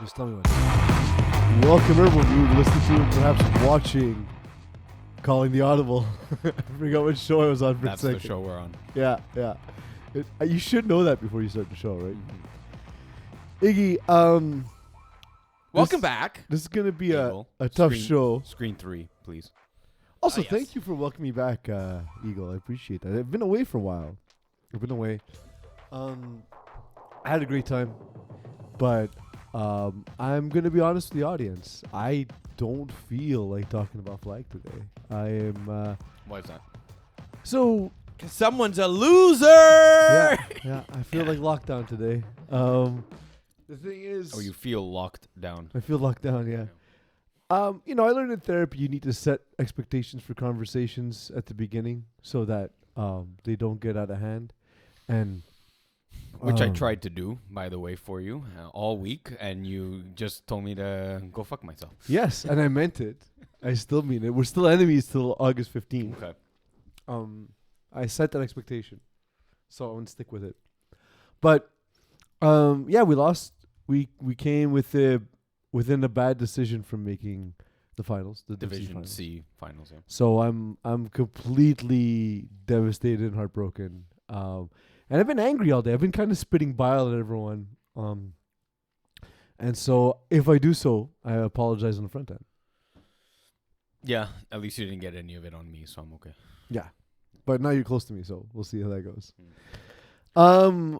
Just tell me when. Welcome everyone who listening to and perhaps watching Calling the Audible. I forgot what show I was on for That's a second. the show we're on. Yeah. You should know that before you start the show, right? Iggy, Welcome back. This is going to be a Eagle. tough Screen- show. Screen 3, please. Also, yes. thank you for welcoming me back, Eagle. I appreciate that. I've been away for a while. I had a great time, but I'm going to be honest with the audience. I don't feel like talking about Flag today. I am... Why is that? So... Cause someone's a loser. Yeah, I feel like lockdown today. The thing is... Oh, you feel locked down. I feel locked down, yeah. I learned in therapy you need to set expectations for conversations at the beginning so that they don't get out of hand. And Which I tried to do, by the way, for you all week, and you just told me to go fuck myself. Yes, and I meant it. I still mean it. We're still enemies till August 15th. Okay. I set that expectation, so I'm gonna stick with it. But we lost. We came within a bad decision from making the finals, the Division finals. C finals, yeah. So I'm completely devastated and heartbroken. And I've been angry all day. I've been kind of spitting bile at everyone. And so if I do so, I apologize on the front end. Yeah, at least you didn't get any of it on me, so I'm okay. Yeah. But now you're close to me, so we'll see how that goes. Mm.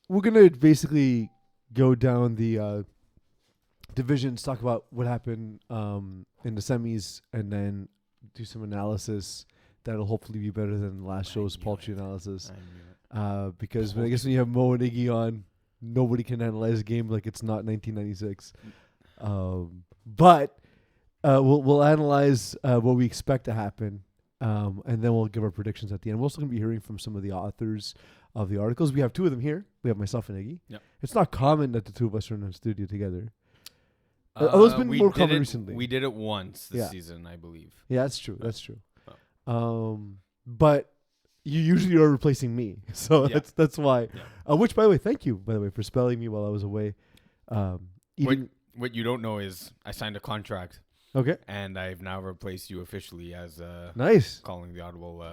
We're gonna basically go down the divisions, talk about what happened in the semis, and then do some analysis that'll hopefully be better than last show's paltry analysis. I knew it. Because I guess when you have Mo and Iggy on, nobody can analyze a game like it's not 1996. But we'll analyze what we expect to happen. And then we'll give our predictions at the end. We're also going to be hearing from some of the authors of the articles. We have two of them here. We have myself and Iggy. Yep. It's not common that the two of us are in the studio together. It's been more common recently. We did it once this Yeah. season, I believe. Yeah, that's true. That's true. Oh. But you usually are replacing me, so Yeah. that's why. Yeah. Which, by the way, thank you, by the way, for spelling me while I was away. What you don't know is I signed a contract, Okay, and I've now replaced you officially as nice. Calling the Audible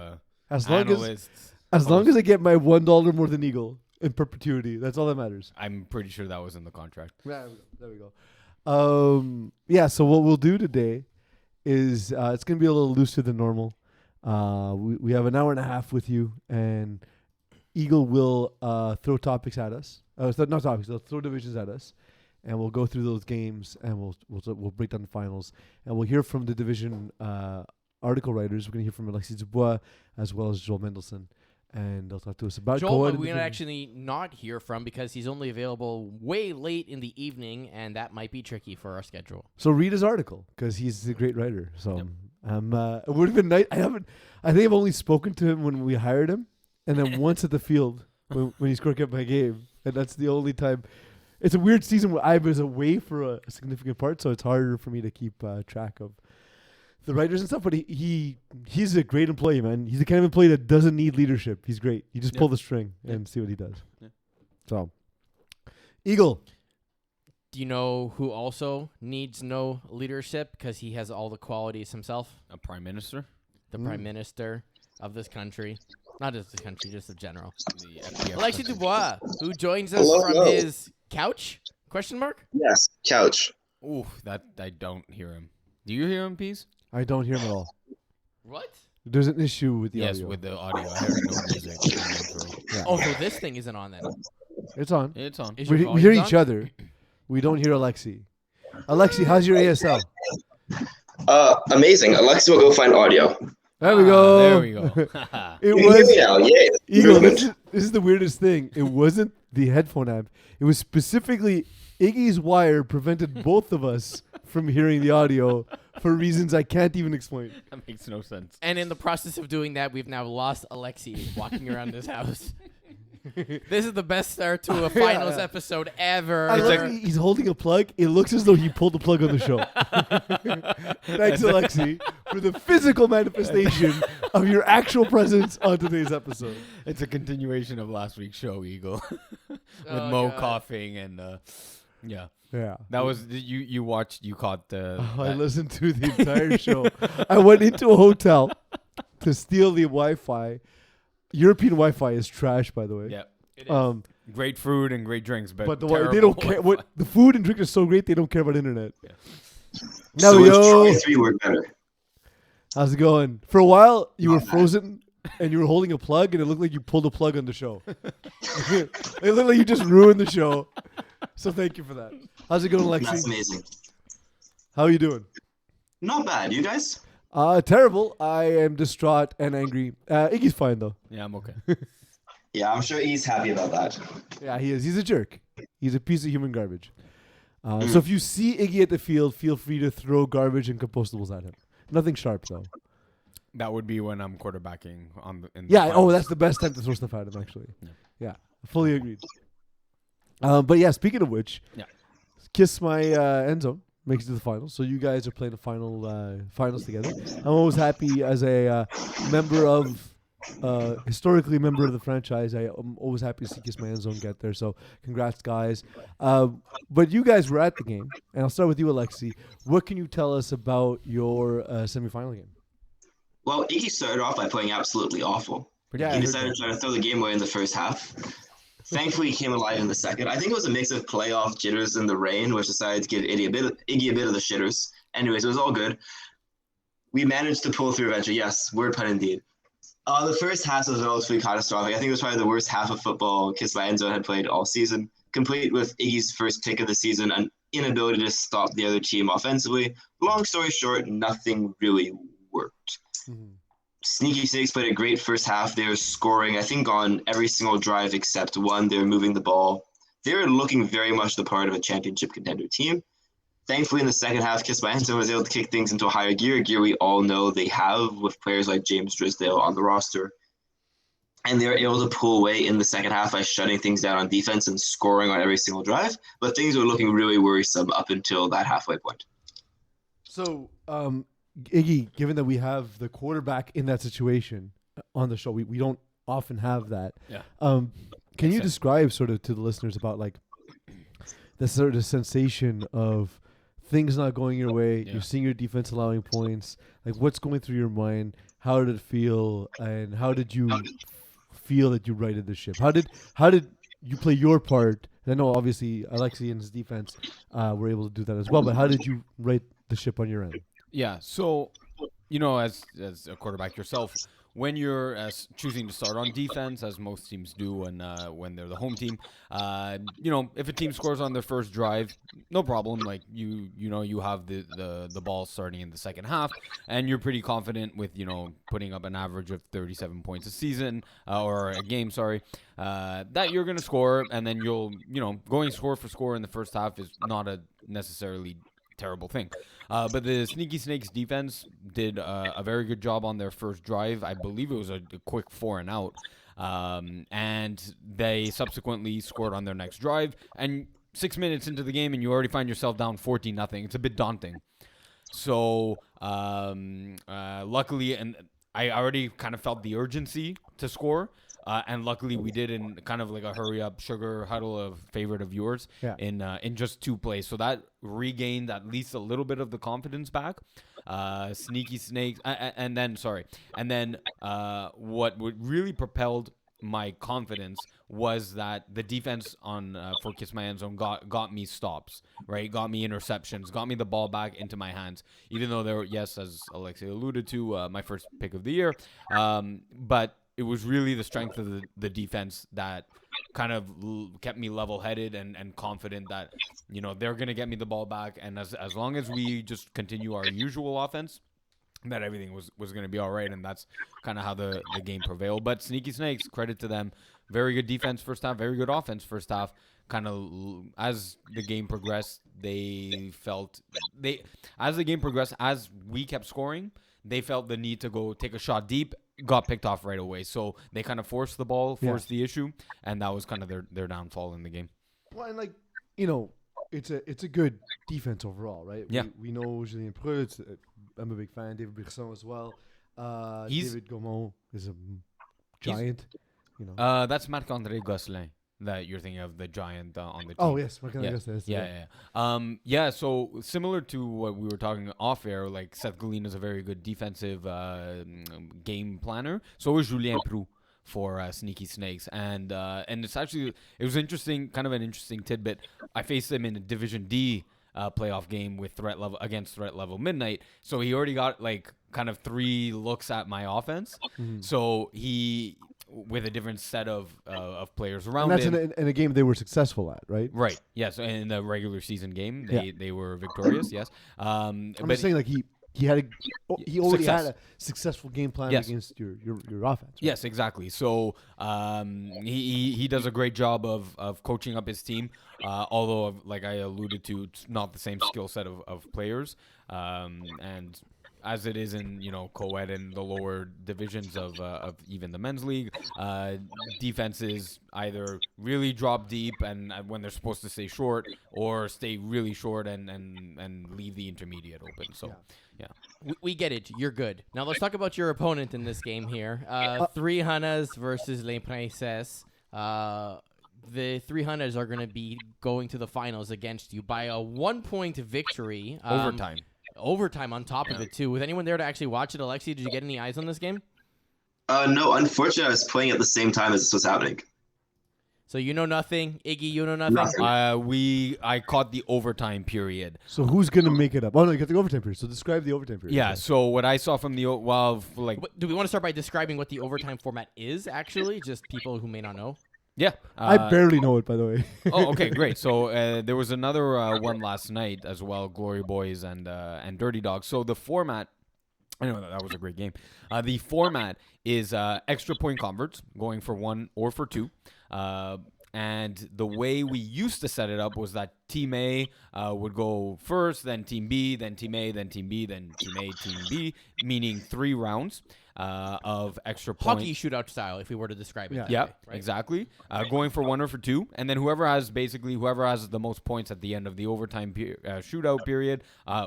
As long analyst. as long as I get my $1 more than Eagle in perpetuity, that's all that matters. I'm pretty sure that was in the contract. There we go. So what we'll do today is it's going to be a little looser than normal. We have an hour and a half with you, and Eagle will throw topics at us. Not topics, they'll throw divisions at us, and we'll go through those games, and we'll break down the finals, and we'll hear from the division article writers. We're going to hear from Alexis Dubois as well as Joel Mendelson, and they'll talk to us about Joel, Coed we're and going to division. actually not hear from because he's only available way late in the evening, and that might be tricky for our schedule. So read his article because he's a great writer. So Yep. it would have been nice. I think I've only spoken to him when we hired him, and then once at the field when he's crooking up my game, and that's the only time. It's a weird season where I was away for a significant part, so it's harder for me to keep track of the writers and stuff. But he's a great employee, man. He's the kind of employee that doesn't need leadership. He's great. You just Yeah. pull the string Yeah. and see what he does. Yeah. So, Eagle. Do you know who also needs no leadership because he has all the qualities himself? A prime minister? The Prime Minister of this country. Not just the country, just in general. The FPF Alexis country. Dubois, who joins us Hello, from hello. his couch? Question mark? Yes, couch. Ooh, that I don't hear him. Do you hear him, Peace? I don't hear him at all. What? There's an issue with the Yes, audio. with the audio. I heard no music. in the intro. Yeah. Oh, so this thing isn't on then. It's on. It's on. Is your We hear volume each on? other. We don't hear Alexi. Alexi, how's your ASL? Amazing. Alexa will go find audio. There we go. There we go. It You can hear was me now. Yay. Eagle. This is the weirdest thing. It wasn't the headphone app. It was specifically Iggy's wire prevented both of us from hearing the audio for reasons I can't even explain. That makes no sense. And in the process of doing that, we've now lost Alexi walking around this house. This is the best start to a finals episode ever. I love he's holding a plug. It looks as though he pulled the plug on the show. Thanks, Alexi, for the physical manifestation of your actual presence on today's episode. It's a continuation of last week's show, Eagle, with Oh, Mo God. coughing and Yeah. Yeah. That was you watched, you caught the I that- listened to the entire show. I went into a hotel to steal the Wi-Fi. European Wi-Fi is trash, by the way. yeah. It is. Great food and great drinks, but But they terrible don't care. Wi-Fi. What the food and drink is so great, they don't care about internet. Yeah. Now, So yo, Troy 3 worked better. how's it going? For a while, you were Not bad. frozen and you were holding a plug, and it looked like you pulled a plug on the show. It looked like you just ruined the show. So thank you for that. How's it going, That's Lexi? amazing. How are you doing? Not bad. You guys? Terrible. I am distraught and angry. Iggy's fine though. Yeah, I'm okay. Yeah, I'm sure he's happy about that. Yeah, he is. He's a jerk. He's a piece of human garbage. So if you see Iggy at the field, feel free to throw garbage and compostables at him. Nothing sharp though. That would be when I'm quarterbacking in the Yeah. Oh, finals. that's the best time to throw stuff at him. Actually. Yeah. Yeah. Fully agreed. But yeah, speaking of which, Yeah. Kiss My End Zone makes it to the finals. So you guys are playing the finals together. I'm always happy as a member of. Historically member of the franchise. I'm always happy to see Kiss My End Zone get there. So congrats, guys. But you guys were at the game, and I'll start with you, Alexi. What can you tell us about your semifinal game? Well, Iggy started off by playing absolutely awful. Yeah, I He heard decided to try to throw the game away in the first half. Thankfully, he came alive in the second. I think it was a mix of playoff jitters and the rain, which decided to give Iggy a bit of the shitters. Anyways, it was all good. We managed to pull through eventually. Yes, word pun indeed. The first half was relatively catastrophic. I think it was probably the worst half of football Kiss My End Zone had played all season, complete with Iggy's first pick of the season and inability to stop the other team offensively. Long story short, nothing really worked. Mhm. Sneaky Snakes played a great first half. They were scoring, I think, on every single drive except one. They were moving the ball. They were looking very much the part of a championship contender team. Thankfully, in the second half, Kiss My End Zone was able to kick things into a higher gear, a gear we all know they have with players like James Drysdale on the roster. And they were able to pull away in the second half by shutting things down on defense and scoring on every single drive. But things were looking really worrisome up until that halfway point. So, Iggy, given that we have the quarterback in that situation on the show, we don't often have that. Yeah. Can you sense. describe sort of to the listeners about like the sort of sensation of things not going your way? Yeah. You're seeing your defense allowing points. Like, what's going through your mind? How did it feel? And how did you feel that you righted the ship? How did you play your part? And I know obviously Alexi and his defense were able to do that as well. But how did you right the ship on your end? Yeah, so as a quarterback yourself, when you're choosing to start on defense, as most teams do when they're the home team, if a team scores on their first drive, no problem. Like you have the ball starting in the second half, and you're pretty confident with putting up an average of 37 points a season or a game, sorry, that you're gonna score, and then you'll going score for score in the first half is not a necessarily terrible thing. But the Sneaky Snakes defense did a very good job on their first drive. I believe it was a quick 4 and out. And they subsequently scored on their next drive. And 6 minutes into the game and you already find yourself down 14-0. It's a bit daunting. So luckily, and I already kind of felt the urgency to score. And luckily, we did in kind of like a hurry-up sugar huddle of favorite of yours in just 2 plays. So that regained at least a little bit of the confidence back. Sneaky Snakes, and then what really propelled my confidence was that the defense for Kiss My End Zone got me stops, right? Got me interceptions, got me the ball back into my hands. Even though they were, yes, as Alexei alluded to, my first pick of the year, but it was really the strength of the defense that kind of kept me level-headed and confident that, they're going to get me the ball back. And as long as we just continue our usual offense, that everything was going to be all right. And that's kind of how the game prevailed. But Sneaky Snakes, credit to them. Very good defense first half, very good offense first half. Kind of as the game progressed, as we kept scoring, they felt the need to go take a shot deep, got picked off right away. So they kind of forced the issue, and that was kind of their downfall in the game. Well, and it's a good defense overall, right? Yeah. We know Julien Preutz. I'm a big fan. David Brisson as well. David Gaumont is a giant. That's Marc-André Gosselin. that you're thinking of, the giant on the team. Oh yes, Yeah. So similar to what we were talking off air, like Seth Galina is a very good defensive game planner. So is Julien Proulx for Sneaky Snakes, and it was interesting, kind of an interesting tidbit. I faced him in a Division D playoff game with threat level Midnight, so he already got like kind of 3 looks at my offense. So he, with a different set of players around and that's him. in a game they were successful at, right? Right. Yes. In the regular season game, they were victorious. Yes. I'm just saying, like he already had a successful game plan against your offense. Right? Yes, exactly. So he does a great job of coaching up his team. Although, like I alluded to, it's not the same skill set of players. And as it is in co-ed and the lower divisions of even the men's league, defenses either really drop deep and when they're supposed to stay short, or stay really short and leave the intermediate open. So yeah. We get it. You're good. Now let's talk about your opponent in this game here. 3 Hunas versus Les Princesses. The 3 Hunas are going to be going to the finals against you by a 1-point victory. Overtime on top of it, too. Was anyone there to actually watch it? Alexi, did you get any eyes on this game? No, unfortunately, I was playing at the same time as this was happening. So you know nothing. Iggy, you know nothing? I caught the overtime period. So who's going to make it up? Oh, no, you got the overtime period. So describe the overtime period. Yeah, so what I saw from the, do we want to start by describing what the overtime format is, actually? Just people who may not know. Yeah. I barely know it, by the way. Oh, okay, great. So there was another one last night as well, Glory Boys and Dirty Dogs. So the format, I know that was a great game. The format is extra point converts, going for 1 or for 2. And the way we used to set it up was that Team A would go first, then Team B, then Team A, then Team B, then Team A, Team B, meaning 3 rounds of extra points. Hockey shootout style, if we were to describe it. Yeah, right? exactly. Going for 1 or for 2, and then whoever has the most points at the end of the overtime shootout period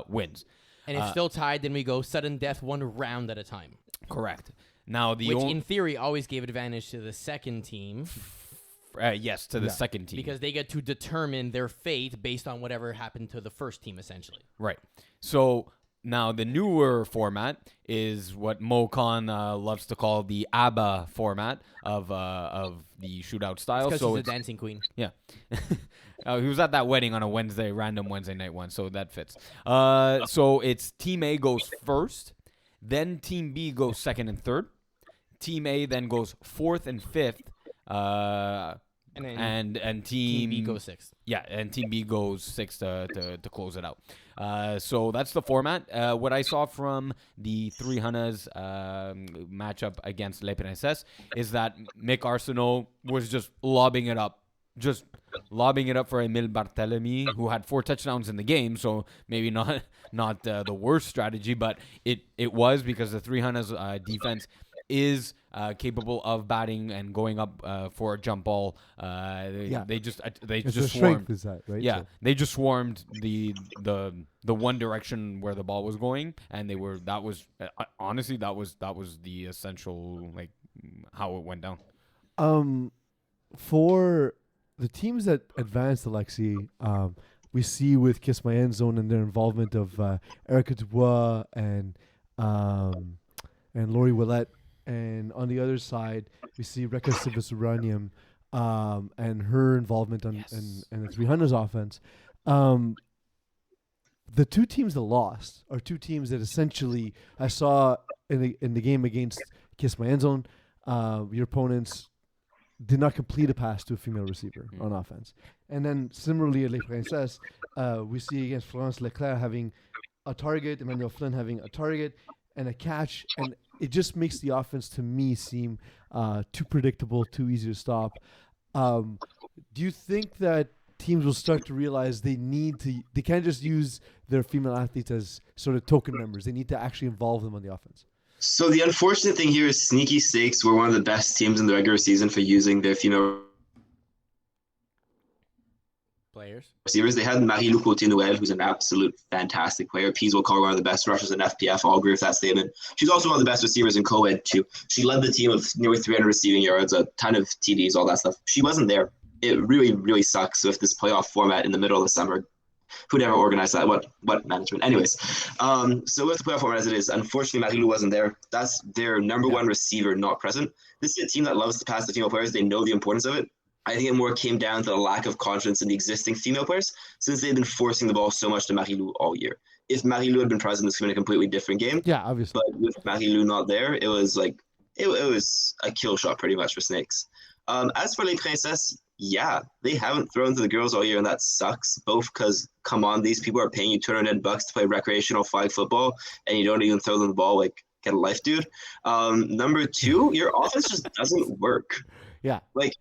wins. And if still tied, then we go sudden death 1 round at a time. Correct. Now which in theory always gave advantage to the second team. Yes, to the second team. Because they get to determine their fate based on whatever happened to the first team, essentially. Right. So now the newer format is what Mo Khan loves to call the ABBA format of the shootout style. Because she's a dancing queen. Yeah. He was at that wedding on a random Wednesday night one, so that fits. So it's Team A goes first, then Team B goes second and third. Team A then goes 4th and 5th. And team B goes 6th. Yeah, and Team B goes 6th to close it out. So that's the format. What I saw from the 3 Hunas matchup against Les Princesses is that Mick Arsenault was just lobbing it up for Emile Barthélemy, who had 4 touchdowns in the game. So maybe not the worst strategy, but it was because the 3 Hunas defense is capable of batting and going up for a jump ball. They just swarmed. Is that, right? Yeah, they just swarmed the one direction where the ball was going, and honestly that was the essential, like, how it went down. For the teams that advanced, Alexi, we see with Kiss My End Zone and their involvement of Erica Dubois and Lori Willette. And on the other side, we see Rekha Sivasubramaniam and her involvement in the 300s offense. The 2 teams that lost are 2 teams that essentially I saw in the game against Kiss My End Zone. Your opponents did not complete a pass to a female receiver on offense. And then similarly at Les Princesses, we see against Florence Leclerc having a target, Emmanuel Flynn having a target and a catch, and it just makes the offense to me seem too predictable, too easy to stop. Do you think that teams will start to realize they can't just use their female athletes as sort of token members? They need to actually involve them on the offense. So the unfortunate thing here is Sneaky Snakes were one of the best teams in the regular season for using their female players. Receivers. They had Marie-Lou Côté-Noël, who's an absolute fantastic player. Pease will call her one of the best rushers in FPF. I'll agree with that statement. She's also one of the best receivers in co-ed too. She led the team with nearly 300 receiving yards, a ton of TDs, all that stuff. She wasn't there. it really, really sucks with this playoff format in the middle of the summer. Who'd ever organize that? What management? Anyways, so with the playoff format as it is, unfortunately, Marilou wasn't there. That's their number one receiver not present. This is a team that loves to pass the female players. They know the importance of it. I think it more came down to the lack of confidence in the existing female players since they've been forcing the ball so much to Marilou all year. If Marilou had been present, this would have been a completely different game. Yeah, obviously. But with Marilou not there, it was like it was a kill shot pretty much for Snakes. As for Les Princesses, yeah, they haven't thrown to the girls all year, and that sucks. Both because, come on, these people are paying you $200 to play recreational flag football, and you don't even throw them the ball. Like, get a life, dude. Number two, your offense just doesn't work. Yeah. Like,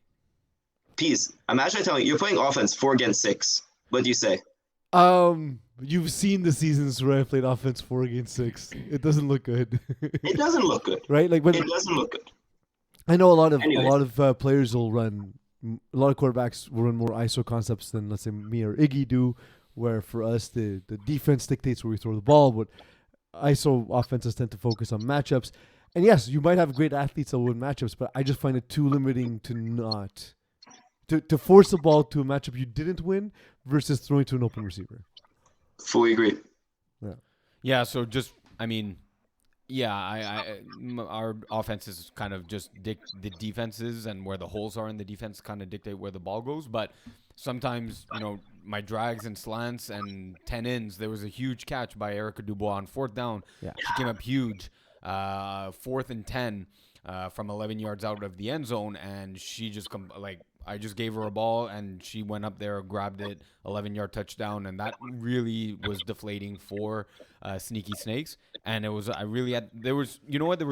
Peas, imagine I telling you, you're playing offense 4 against 6. What do you say? You've seen the seasons where I played offense 4 against 6. It doesn't look good. It doesn't look good. Right? Like when It doesn't look good. I know a lot of Anyways. players will run. A lot of quarterbacks will run more ISO concepts than, let's say, me or Iggy do. Where for us, the defense dictates where we throw the ball, but ISO offenses tend to focus on matchups. And yes, you might have great athletes that win matchups, but I just find it too limiting to not to force the ball to a matchup you didn't win versus throwing to an open receiver. Fully agree. Yeah, so just, I mean, our offenses kind of just the defenses and where the holes are in the defense kind of dictate where the ball goes. But sometimes, my drags and slants and 10 ins, there was a huge catch by Erica Dubois on 4th down. Yeah. She came up huge, 4th and 10 from 11 yards out of the end zone, and she just I just gave her a ball, and she went up there, grabbed it, 11-yard touchdown, and that really was deflating for Sneaky Snakes. And it was, there were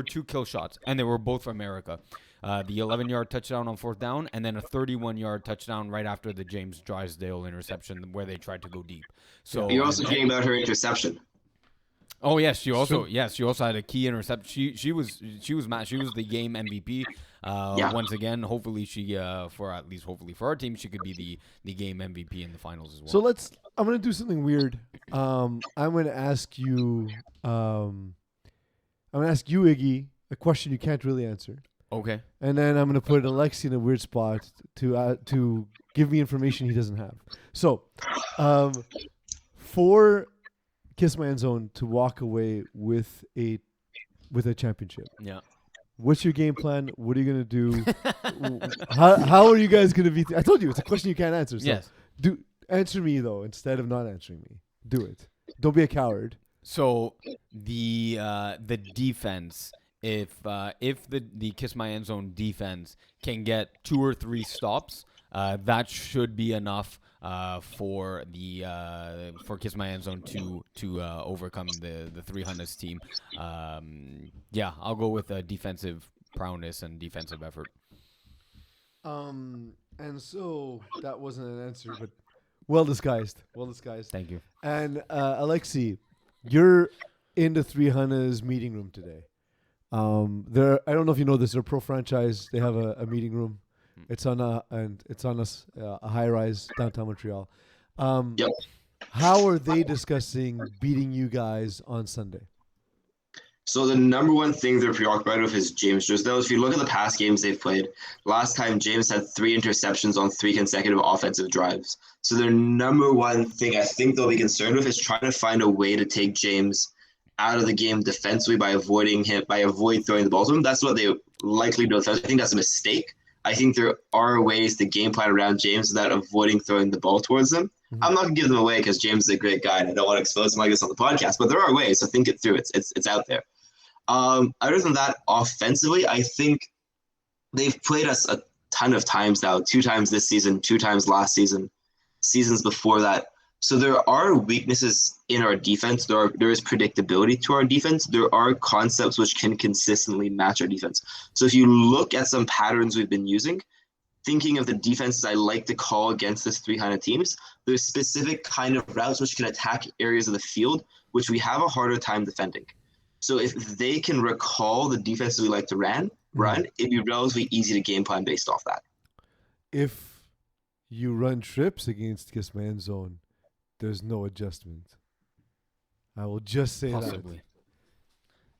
2 kill shots, and they were both from America. The 11-yard touchdown on 4th down, and then a 31-yard touchdown right after the James Drysdale interception where they tried to go deep. So You're also hearing about her interception. Oh yes, she also had a key interception. She was the game MVP. Once again, hopefully for our team, she could be the game MVP in the finals as well. So I'm gonna do something weird. I'm gonna ask you Iggy a question you can't really answer. Okay. And then I'm gonna put Alexi in a weird spot to give me information he doesn't have. So, for Kiss My End Zone to walk away with a championship. Yeah. What's your game plan? What are you gonna do? how are you guys gonna be? I told you it's a question you can't answer. So Yes. Answer me though instead of not answering me. Do it. Don't be a coward. So the defense, if the Kiss My End Zone defense can get 2 or 3 stops, that should be enough for Kiss My End Zone to overcome the 300s team. I'll go with defensive prowess and defensive effort. And so that wasn't an answer, but well disguised. Well disguised. Thank you. And Alexi, you're in the 300s meeting room today. I don't know if you know this. They're a pro franchise. They have a meeting room. It's on a high rise downtown Montreal. Yep. How are they discussing beating you guys on Sunday? So the number one thing they're preoccupied with is James Drysdale. If you look at the past games they've played, last time James had 3 interceptions on 3 consecutive offensive drives. So their number one thing I think they'll be concerned with is trying to find a way to take James out of the game defensively by avoiding throwing the ball to him. That's what they likely do. I think that's a mistake. I think there are ways to game plan around James without avoiding throwing the ball towards him. Mm-hmm. I'm not going to give them away because James is a great guy and I don't want to expose him like this on the podcast, but there are ways, so think it through. It's out there. Other than that, offensively, I think they've played us a ton of times now, 2 times this season, 2 times last season, seasons before that. So there are weaknesses in our defense. There is predictability to our defense. There are concepts which can consistently match our defense. So if you look at some patterns we've been using, thinking of the defenses I like to call against this 300 teams, there's specific kind of routes which can attack areas of the field, which we have a harder time defending. So if they can recall the defenses we like to run, it'd be relatively easy to game plan based off that. If you run trips against Kiss My End Zone, there's no adjustment. I will just say Possibly.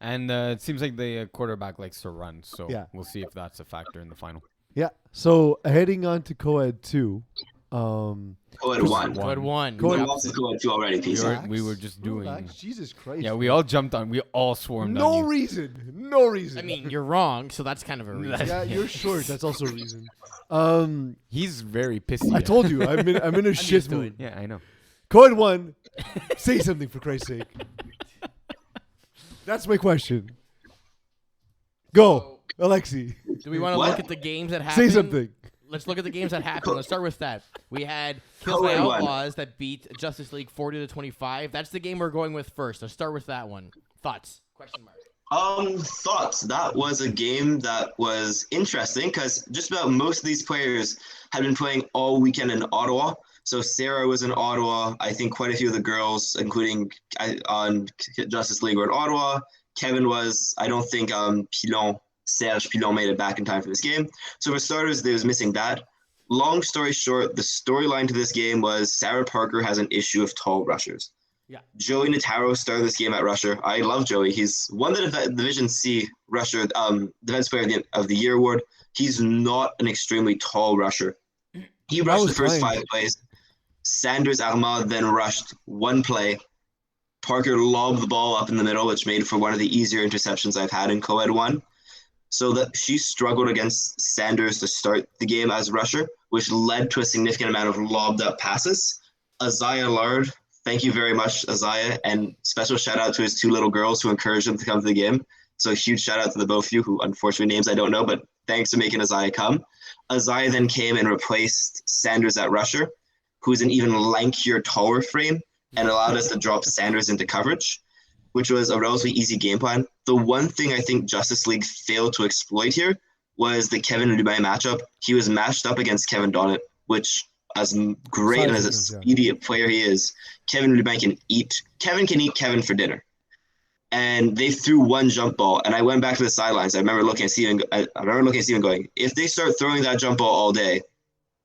And it seems like the quarterback likes to run, so Yeah. we'll see if that's a factor in the final. Yeah. So heading on to co-ed 2. Co-ed 1. Code one. Code We the lost the opposite. Co-ed 2 already, PC. We were just doing. Relax. Jesus Christ. Yeah, we man. all jumped on. We all swarmed on No you. reason. No reason. I mean, you're wrong, so that's kind of a reason. yeah, you're short. That's also a reason. He's very pissy. I told you, I'm in a shit used to mood. it. Yeah, I know. Co-ed 1. Say something for Christ's sake. That's my question. Go, Alexi. Do we want to What? look at the games that happened? Say something. Let's look at the games that happened. Let's start with that. We had Kills by Co-ed 1. Outlaws that beat Justice League 40-25. That's the game we're going with first. Let's start with that one. Thoughts? Question mark. Thoughts. That was a game that was interesting because just about most of these players had been playing all weekend in Ottawa. So Sarah was in Ottawa. I think quite a few of the girls, including on Justice League, were in Ottawa. Kevin was. I don't think Serge Pilon made it back in time for this game. So for starters, they was missing that. Long story short, the storyline to this game was Sarah Parker has an issue of tall rushers. Yeah. Joey Notaro started this game at Rusher. I love Joey. He's won the Division C Rusher Defense Player of the Year award. He's not an extremely tall rusher. He rushed the first 5 plays. Sanders Armand then rushed 1 play. Parker lobbed the ball up in the middle, which made for one of the easier interceptions I've had in Co-ed 1. So that she struggled against Sanders to start the game as rusher, which led to a significant amount of lobbed up passes. Isaiah Lard, thank you very much, Isaiah, and special shout out to his 2 little girls who encouraged him to come to the game. So huge shout out to the both of you, who unfortunately names I don't know, but thanks for making Isaiah come. Isaiah then came and replaced Sanders at rusher, who's an even lankier, taller frame, and allowed us to drop Sanders into coverage, which was a relatively easy game plan. The one thing I think Justice League failed to exploit here was the Kevin Dubay matchup. He was matched up against Kevin Donnett, which, as great and as a speedy player he is, Kevin Dubay can eat Kevin for dinner. And they threw 1 jump ball, and I went back to the sidelines. I remember looking at Steven going, if they start throwing that jump ball all day,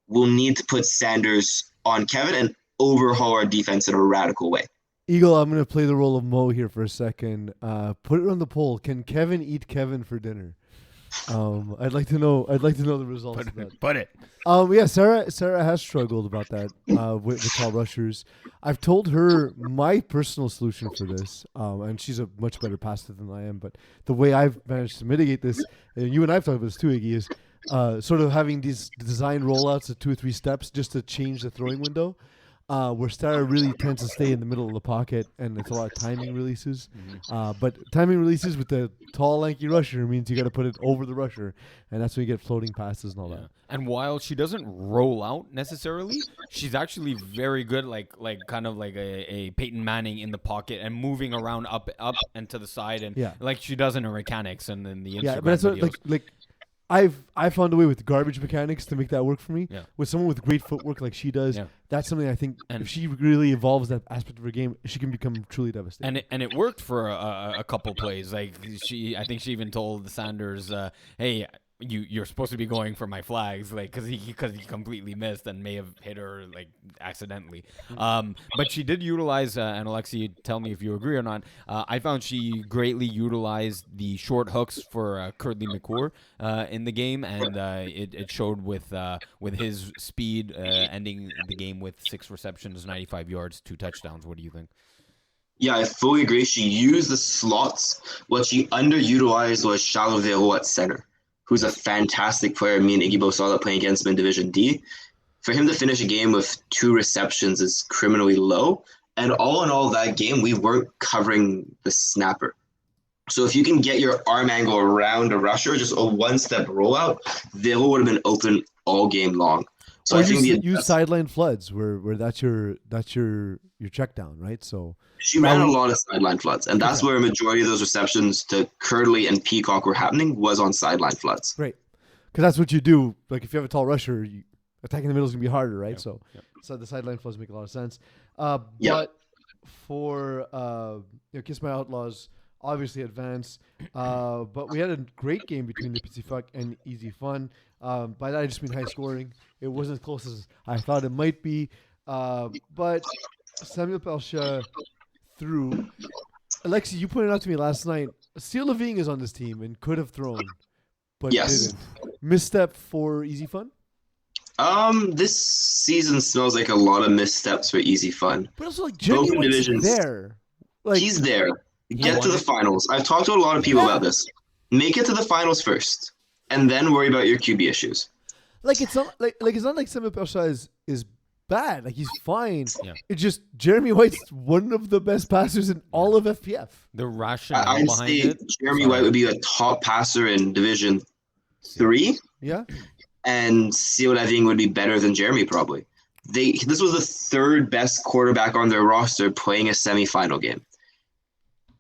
we'll need to put Sanders on Kevin and overhaul our defense in a radical way. Eagle, I'm going to play the role of Mo here for a second. Put it on the poll. Can Kevin eat Kevin for dinner? I'd like to know the results of that. Put it. Yeah, Sarah has struggled about that with tall rushers. I've told her my personal solution for this, and she's a much better passer than I am. But the way I've managed to mitigate this, and you and I've talked about this too, Iggy, is sort of having these design rollouts of 2 or 3 steps just to change the throwing window. Where Sarah really tends to stay in the middle of the pocket, and it's a lot of timing releases. But timing releases with the tall, lanky rusher means you got to put it over the rusher, and that's when you get floating passes and all that. And while she doesn't roll out necessarily, she's actually very good, like kind of like a Peyton Manning in the pocket and moving around up and to the side, and like she does in her mechanics and in the Instagram but that's videos. what, like I've found a way with garbage mechanics to make that work for me. Yeah. With someone with great footwork like she does, that's something I think And if she really evolves that aspect of her game, she can become truly devastating. And it worked for a couple plays. Like I think she even told Sanders, "Hey, you're supposed to be going for my flags," like because he completely missed and may have hit her like accidentally. But she did utilize, and Alexi, tell me if you agree or not. I found she greatly utilized the short hooks for Curtly McClure in the game, and it showed with his speed, ending the game with 6 receptions, 95 yards, 2 touchdowns. What do you think? Yeah, I fully agree. She used the slots. What she underutilized was Charles Vero at center, who's a fantastic player. Me and Iggy both saw that playing against him in Division D. For him to finish a game with 2 receptions is criminally low. And all in all, that game, we weren't covering the snapper. So if you can get your arm angle around a rusher, just a 1-step rollout, Vero would have been open all game long. So or I think use sideline floods where that's your check down, right? So she ran a lot of sideline floods, and that's where a majority of those receptions to Curdley and Peacock were happening, was on sideline floods. Great, because that's what you do. Like if you have a tall rusher, attacking the middle is gonna be harder, right? So the sideline floods make a lot of sense. But for Kiss My Outlaws, obviously advance. But we had a great game between the Petit Fuck and Easy Fun. By that I just mean high scoring. It wasn't as close as I thought it might be. But Samuel Pelcha threw. Alexi, you pointed out to me last night, Steel Levine is on this team and could have thrown, but didn't. misstep for Easy Fun? This season smells like a lot of missteps for Easy Fun. But also, like, Jeremy Both White's divisions. there. Like, He's there. Get won to the it. finals. I've talked to a lot of people about this. Make it to the finals first, and then worry about your QB issues. it's not it's not like Samuel Persha is bad. Like, he's fine. Yeah. It's just Jeremy White's one of the best passers in all of FPF. The rationale I'd behind say it. Jeremy Sorry. White would be a top passer in Division 3, Yeah. and Seal Levine would be better than Jeremy probably. This was the third best quarterback on their roster playing a semifinal game,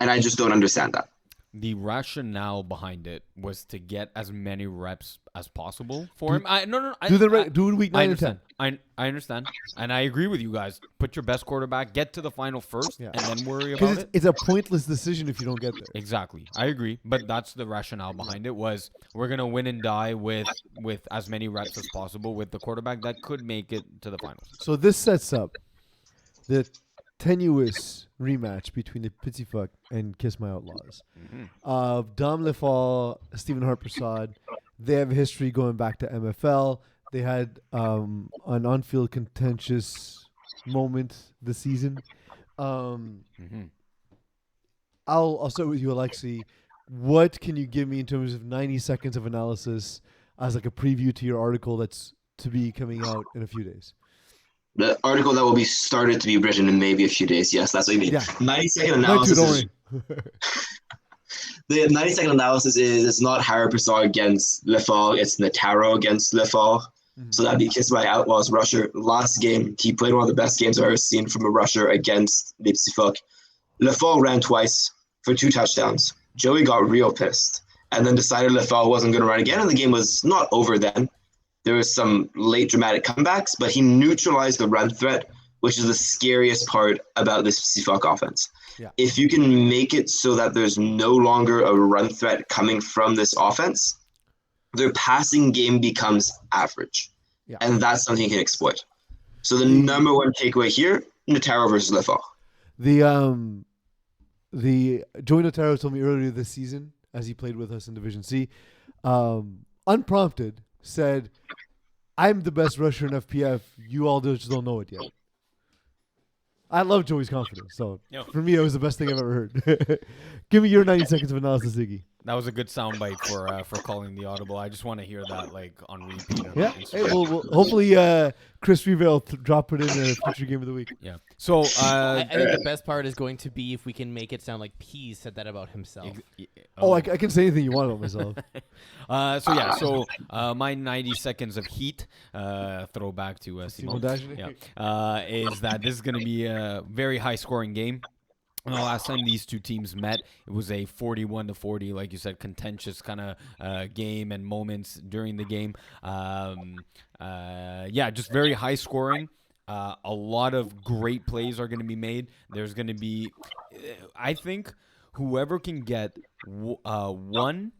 and I just don't understand that. The rationale behind it was to get as many reps as possible for him. Do it week 9 and 10. I understand, and I agree with you guys. Put your best quarterback, get to the final first, Yeah. and then worry about Because it. it's a pointless decision if you don't get there. Exactly, I agree. But that's the rationale behind it. Was we're gonna win and die with as many reps as possible with the quarterback that could make it to the finals. So this sets up the tenuous rematch between the Pitsy Fuck and Kiss My Outlaws. Dom Lefall, Stephen Harpersad, they have a history going back to MFL. They had an on-field contentious moment this season. I'll start with you, Alexi. What can you give me in terms of 90 seconds of analysis as like a preview to your article that's to be coming out in a few days? The article that will be started to be written in maybe a few days. Yes, that's what you mean. Yeah. 90-second Not too, analysis don't is worry. the 90-second analysis is it's not Harry Prasad against Lefall, it's Nataro against Lefall. So that'd be Kiss My Outlaws rusher. Last game, he played one of the best games I've ever seen from a rusher against Lipsy Fuck. Lefall ran twice for 2 touchdowns. Joey got real pissed and then decided Lefall wasn't going to run again, and the game was not over then. There was some late dramatic comebacks, but he neutralized the run threat, which is the scariest part about this Fuck offense. Yeah. If you can make it so that there's no longer a run threat coming from this offense, their passing game becomes average. Yeah. And that's something you can exploit. So the number one takeaway here, Nataro versus Lefall. The Joey Notaro told me earlier this season, as he played with us in Division C, unprompted, said, "I'm the best rusher in FPF. You all just don't know it yet." I love Joey's confidence. So for me, it was the best thing I've ever heard. Give me your 90 seconds of analysis, Iggy. That was a good soundbite for calling the audible. I just want to hear that like on repeat. On Yeah. Instagram. Hey, well, hopefully Chris Revale drop it in a future game of the week. Yeah. So I think the best part is going to be if we can make it sound like Pease said that about himself. Oh, I can say anything you want about myself. So my 90 seconds of heat, throwback to Simon, is that this is going to be a very high scoring game. The last time these two teams met, it was a 41-40, like you said, contentious kind of game and moments during the game. Just very high scoring. A lot of great plays are going to be made. There's going to be, I think, whoever can get one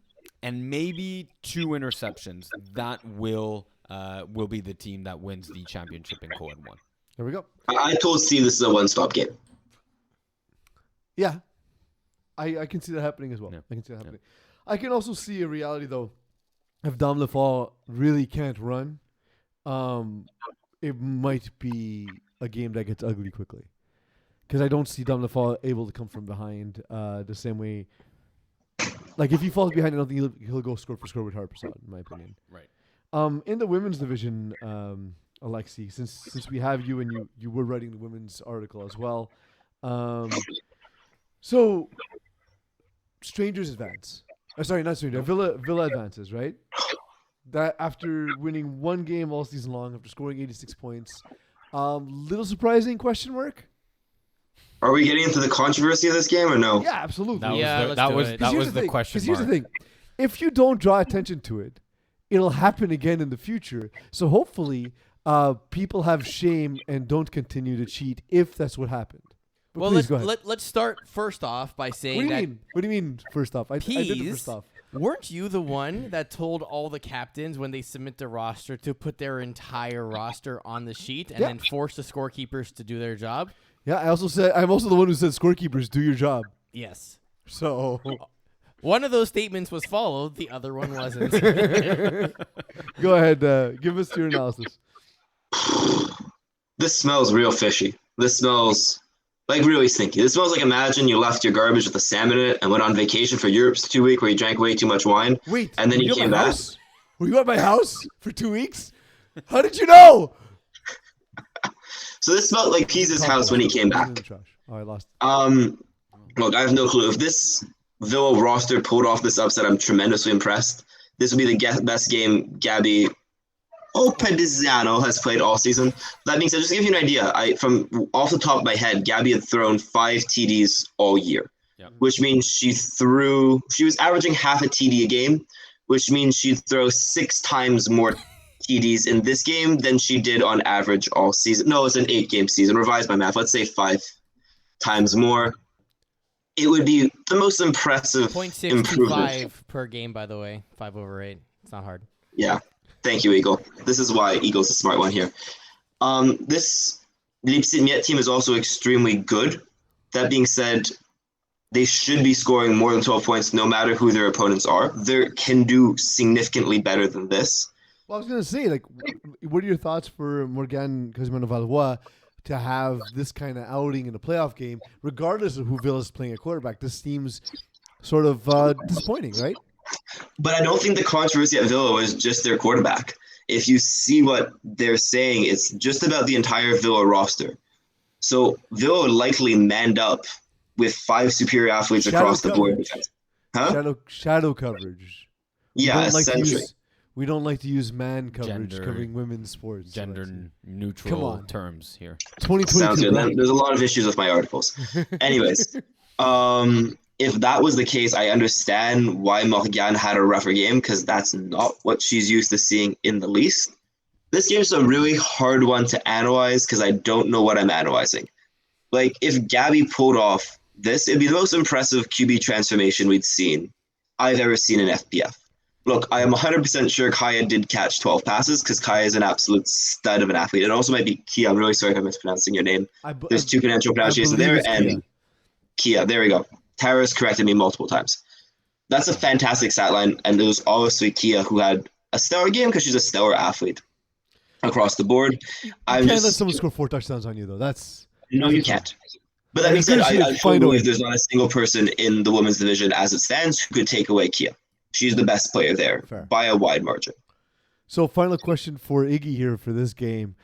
and maybe 2 interceptions, that will be the team that wins the championship in Coed 1. There we go. I told Steve this is a one-stop game. Yeah. I can see that happening as well. Yeah. I can see that happening. I can also see a reality, though. If Dom Lefall really can't run, it might be a game that gets ugly quickly. Because I don't see Dom Lefall able to come from behind the same way. Like, if he falls behind, I don't think he'll go score for score with Harpersad, in my opinion. Right. In the women's division, Alexi, since we have you and you were writing the women's article as well, so Strangers advance. Sorry, not Strangers. Villa advances, right? That after winning one game all season long, after scoring 86 points, little surprising question mark. Are we getting into the controversy of this game or no? Yeah, absolutely. That was the question Because here's mark. the thing: if you don't draw attention to it, it'll happen again in the future. So hopefully, people have shame and don't continue to cheat if that's what happened. But Well, please go ahead. let's start first off by What do saying you that mean? What do you mean? First off, I did the Pease, first off. weren't you the one that told all the captains when they submit their roster to put their entire roster on the sheet and Yeah. then force the scorekeepers to do their job? Yeah, I'm also the one who said scorekeepers do your job. Yes. So One of those statements was followed, the other one wasn't. Go ahead. Give us your analysis. This smells real fishy. This smells like really stinky. This smells like imagine you left your garbage with a salmon in it and went on vacation for Europe's 2 week where you drank way too much wine. Wait, and then were you at came my back. house? Were you at my house for 2 weeks? How did you know? So this smelled like Pease's house when he came back. Oh, I lost. Look, I have no clue. If this Villa roster pulled off this upset, I'm tremendously impressed. This would be the best game Gabby Opediziano has played all season. That being said, just to give you an idea, from off the top of my head, Gabby had thrown 5 TDs all year, which means she was averaging half a TD a game, which means she'd throw 6 times more TDs in this game than she did on average all season. No, it's an 8-game season. Revise my math. Let's say 5 times more. It would be the most impressive 0.625 improvement. per game, by the way. 5 over 8. It's not hard. Yeah. Thank you, Eagle. This is why Eagle's a smart one here. This Leipzig Miet team is also extremely good. That being said, they should be scoring more than 12 points no matter who their opponents are. They can do significantly better than this. Well, I was going to say, like, what are your thoughts for Morgan Cosmano-Valois to have this kind of outing in a playoff game, regardless of who Villa's playing at quarterback? This seems sort of disappointing, right? But I don't think the controversy at Villa was just their quarterback. If you see what they're saying, it's just about the entire Villa roster. So Villa would likely manned up with 5 superior athletes across the board. Huh? Shadow coverage. Yeah, essentially. We don't like to use man coverage covering women's sports. Gender neutral terms here. 2022. Sounds good. There's a lot of issues with my articles. Anyways, if that was the case, I understand why Morgan had a rougher game because that's not what she's used to seeing in the least. This game's a really hard one to analyze because I don't know what I'm analyzing. Like, if Gabby pulled off this, it'd be the most impressive QB transformation I've ever seen in FPF. Look, I am 100% sure Kaya did catch 12 passes because Kaya is an absolute stud of an athlete. It also might be Kia. I'm really sorry if I'm mispronouncing your name. There's 2 potential pronunciations there, and Kia. There we go. Tara's corrected me multiple times. That's a fantastic stat line, and it was obviously Kia who had a stellar game because she's a stellar athlete across the board. You can't let someone score 4 touchdowns on you, though. No, you can't. But that being said, I truly believe there's not a single person in the women's division as it stands who could take away Kia. She's the best player there by a wide margin. So, final question for Iggy here for this game.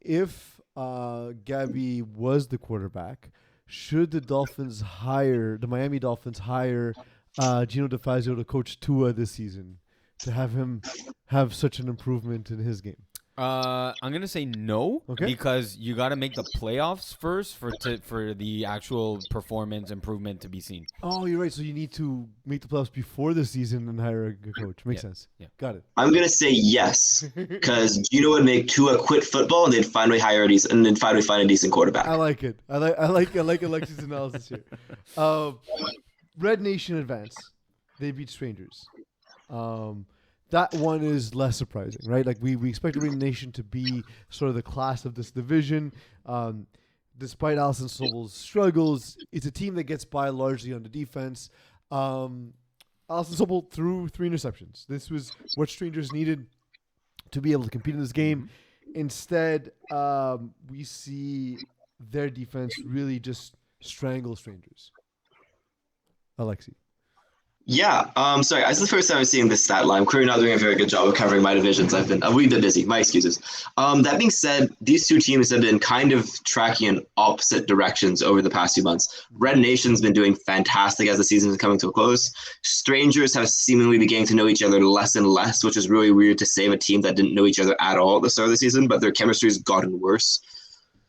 If Gabby was the quarterback, should the Miami Dolphins hire Gino DeFazio to coach Tua this season to have him have such an improvement in his game? I'm gonna say no, because you got to make the playoffs first for the actual performance improvement to be seen. Oh, you're right. So you need to make the playoffs before the season and hire a good coach. Makes sense. Yeah, got it. I'm gonna say yes because Gino would make Tua quit football and they'd finally find a decent quarterback. I like it. I like Alexi's analysis here. Red Nation advance. They beat Strangers. That one is less surprising, right? Like we expected Red Nation to be sort of the class of this division. Despite Alison Sobel's struggles, it's a team that gets by largely on the defense. Alison Sobel threw 3 interceptions. This was what Strangers needed to be able to compete in this game. Instead, we see their defense really just strangle Strangers. Alexi. Yeah, sorry. This is the first time I'm seeing this stat line. I'm clearly not doing a very good job of covering my divisions. I've been a wee bit busy. My excuses. That being said, these 2 teams have been kind of tracking in opposite directions over the past few months. Red Nation's been doing fantastic as the season is coming to a close. Strangers have seemingly been getting to know each other less and less, which is really weird to say of a team that didn't know each other at all at the start of the season, but their chemistry has gotten worse.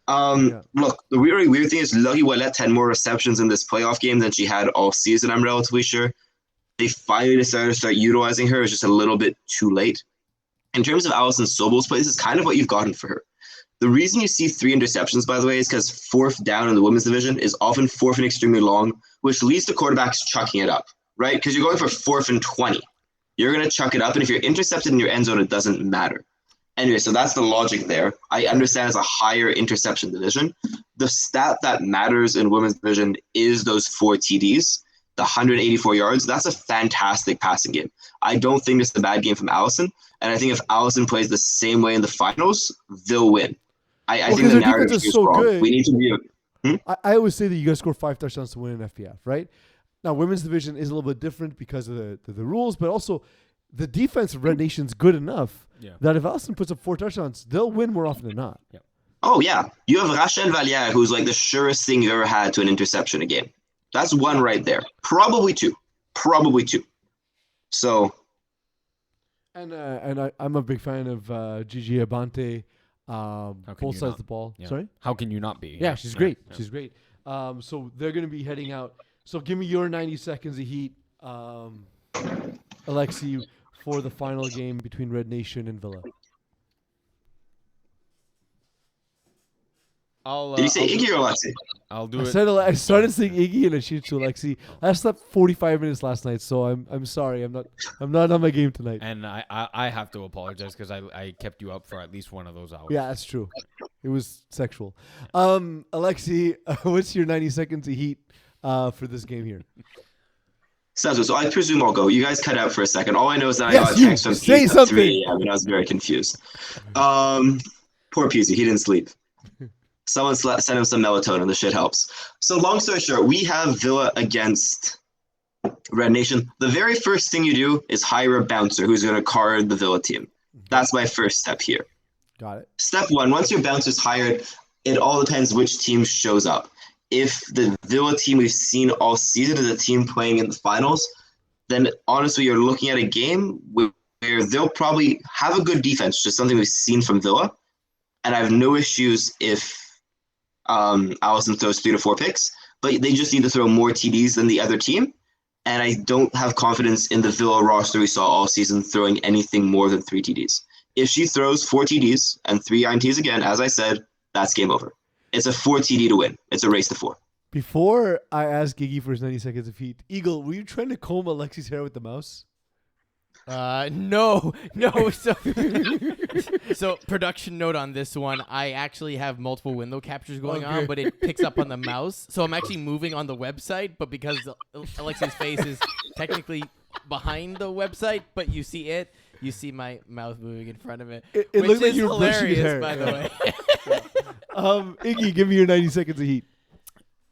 Look, the really weird thing is Lucky Ouellette had more receptions in this playoff game than she had all season, I'm relatively sure. They finally decided to start utilizing her. It's just a little bit too late. In terms of Alison Sobel's play, this is kind of what you've gotten for her. The reason you see 3 interceptions, by the way, is because 4th down in the women's division is often 4th and extremely long, which leads to quarterbacks chucking it up, right? Because you're going for 4th and 20. You're going to chuck it up, and if you're intercepted in your end zone, it doesn't matter. Anyway, so that's the logic there. I understand it's a higher interception division. The stat that matters in women's division is those 4 TDs. the 184 yards, that's a fantastic passing game. I don't think it's a bad game from Allison. And I think if Allison plays the same way in the finals, they'll win. I think the narrative is so wrong. good. We need to be. I always say that you got to score 5 touchdowns to win an FPF, right? Now, women's division is a little bit different because of the rules, but also the defense of Red Nation's good enough that if Allison puts up 4 touchdowns, they'll win more often than not. Yeah. Oh, yeah. You have Rachel Valliere, who's like the surest thing you've ever had to an interception a game. That's one right there. Probably two. So. And I'm a big fan of Gigi Abante. Both sides of the ball. Yeah. Sorry? How can you not be? Yeah, she's great. Yeah. She's great. So they're going to be heading out. So give me your 90 seconds of heat, Alexi, for the final game between Red Nation and Villa. Did you say Iggy or Alexi? I'll do it. I started saying Iggy and I changed to Alexi. I slept 45 minutes last night, so I'm sorry. I'm not on my game tonight. And I have to apologize because I kept you up for at least one of those hours. Yeah, that's true. It was sexual. Alexi, what's your 90 seconds of heat for this game here? So I presume I'll go. You guys cut out for a second. All I know is that I got a text from say Pete at 3 a.m. and I was very confused. Poor Pusey, he didn't sleep. Someone sent him some melatonin. The shit helps. So long story short, we have Villa against Red Nation. The very first thing you do is hire a bouncer who's going to card the Villa team. That's my first step here. Got it. Step 1, once your bouncer's hired, it all depends which team shows up. If the Villa team we've seen all season is a team playing in the finals, then honestly, you're looking at a game where they'll probably have a good defense, which is something we've seen from Villa. And I have no issues if Allison throws 3 to 4 picks, but they just need to throw more TDs than the other team. And I don't have confidence in the Villa roster we saw all season throwing anything more than 3 TDs. If she throws 4 TDs and 3 INTs again, as I said, that's game over. It's a 4 TD to win. It's a race to 4. Before I ask Iggy for his 90 seconds of heat, Eagle, were you trying to comb Alexi's hair with the mouse? No. So production note on this one, I actually have multiple window captures going on, but it picks up on the mouse. So I'm actually moving on the website, but because Alexi's face is technically behind the website, but you see it, you see my mouth moving in front of it. It which looks like is you're brushing his hilarious, hair. by the way. Iggy, give me your 90 seconds of heat.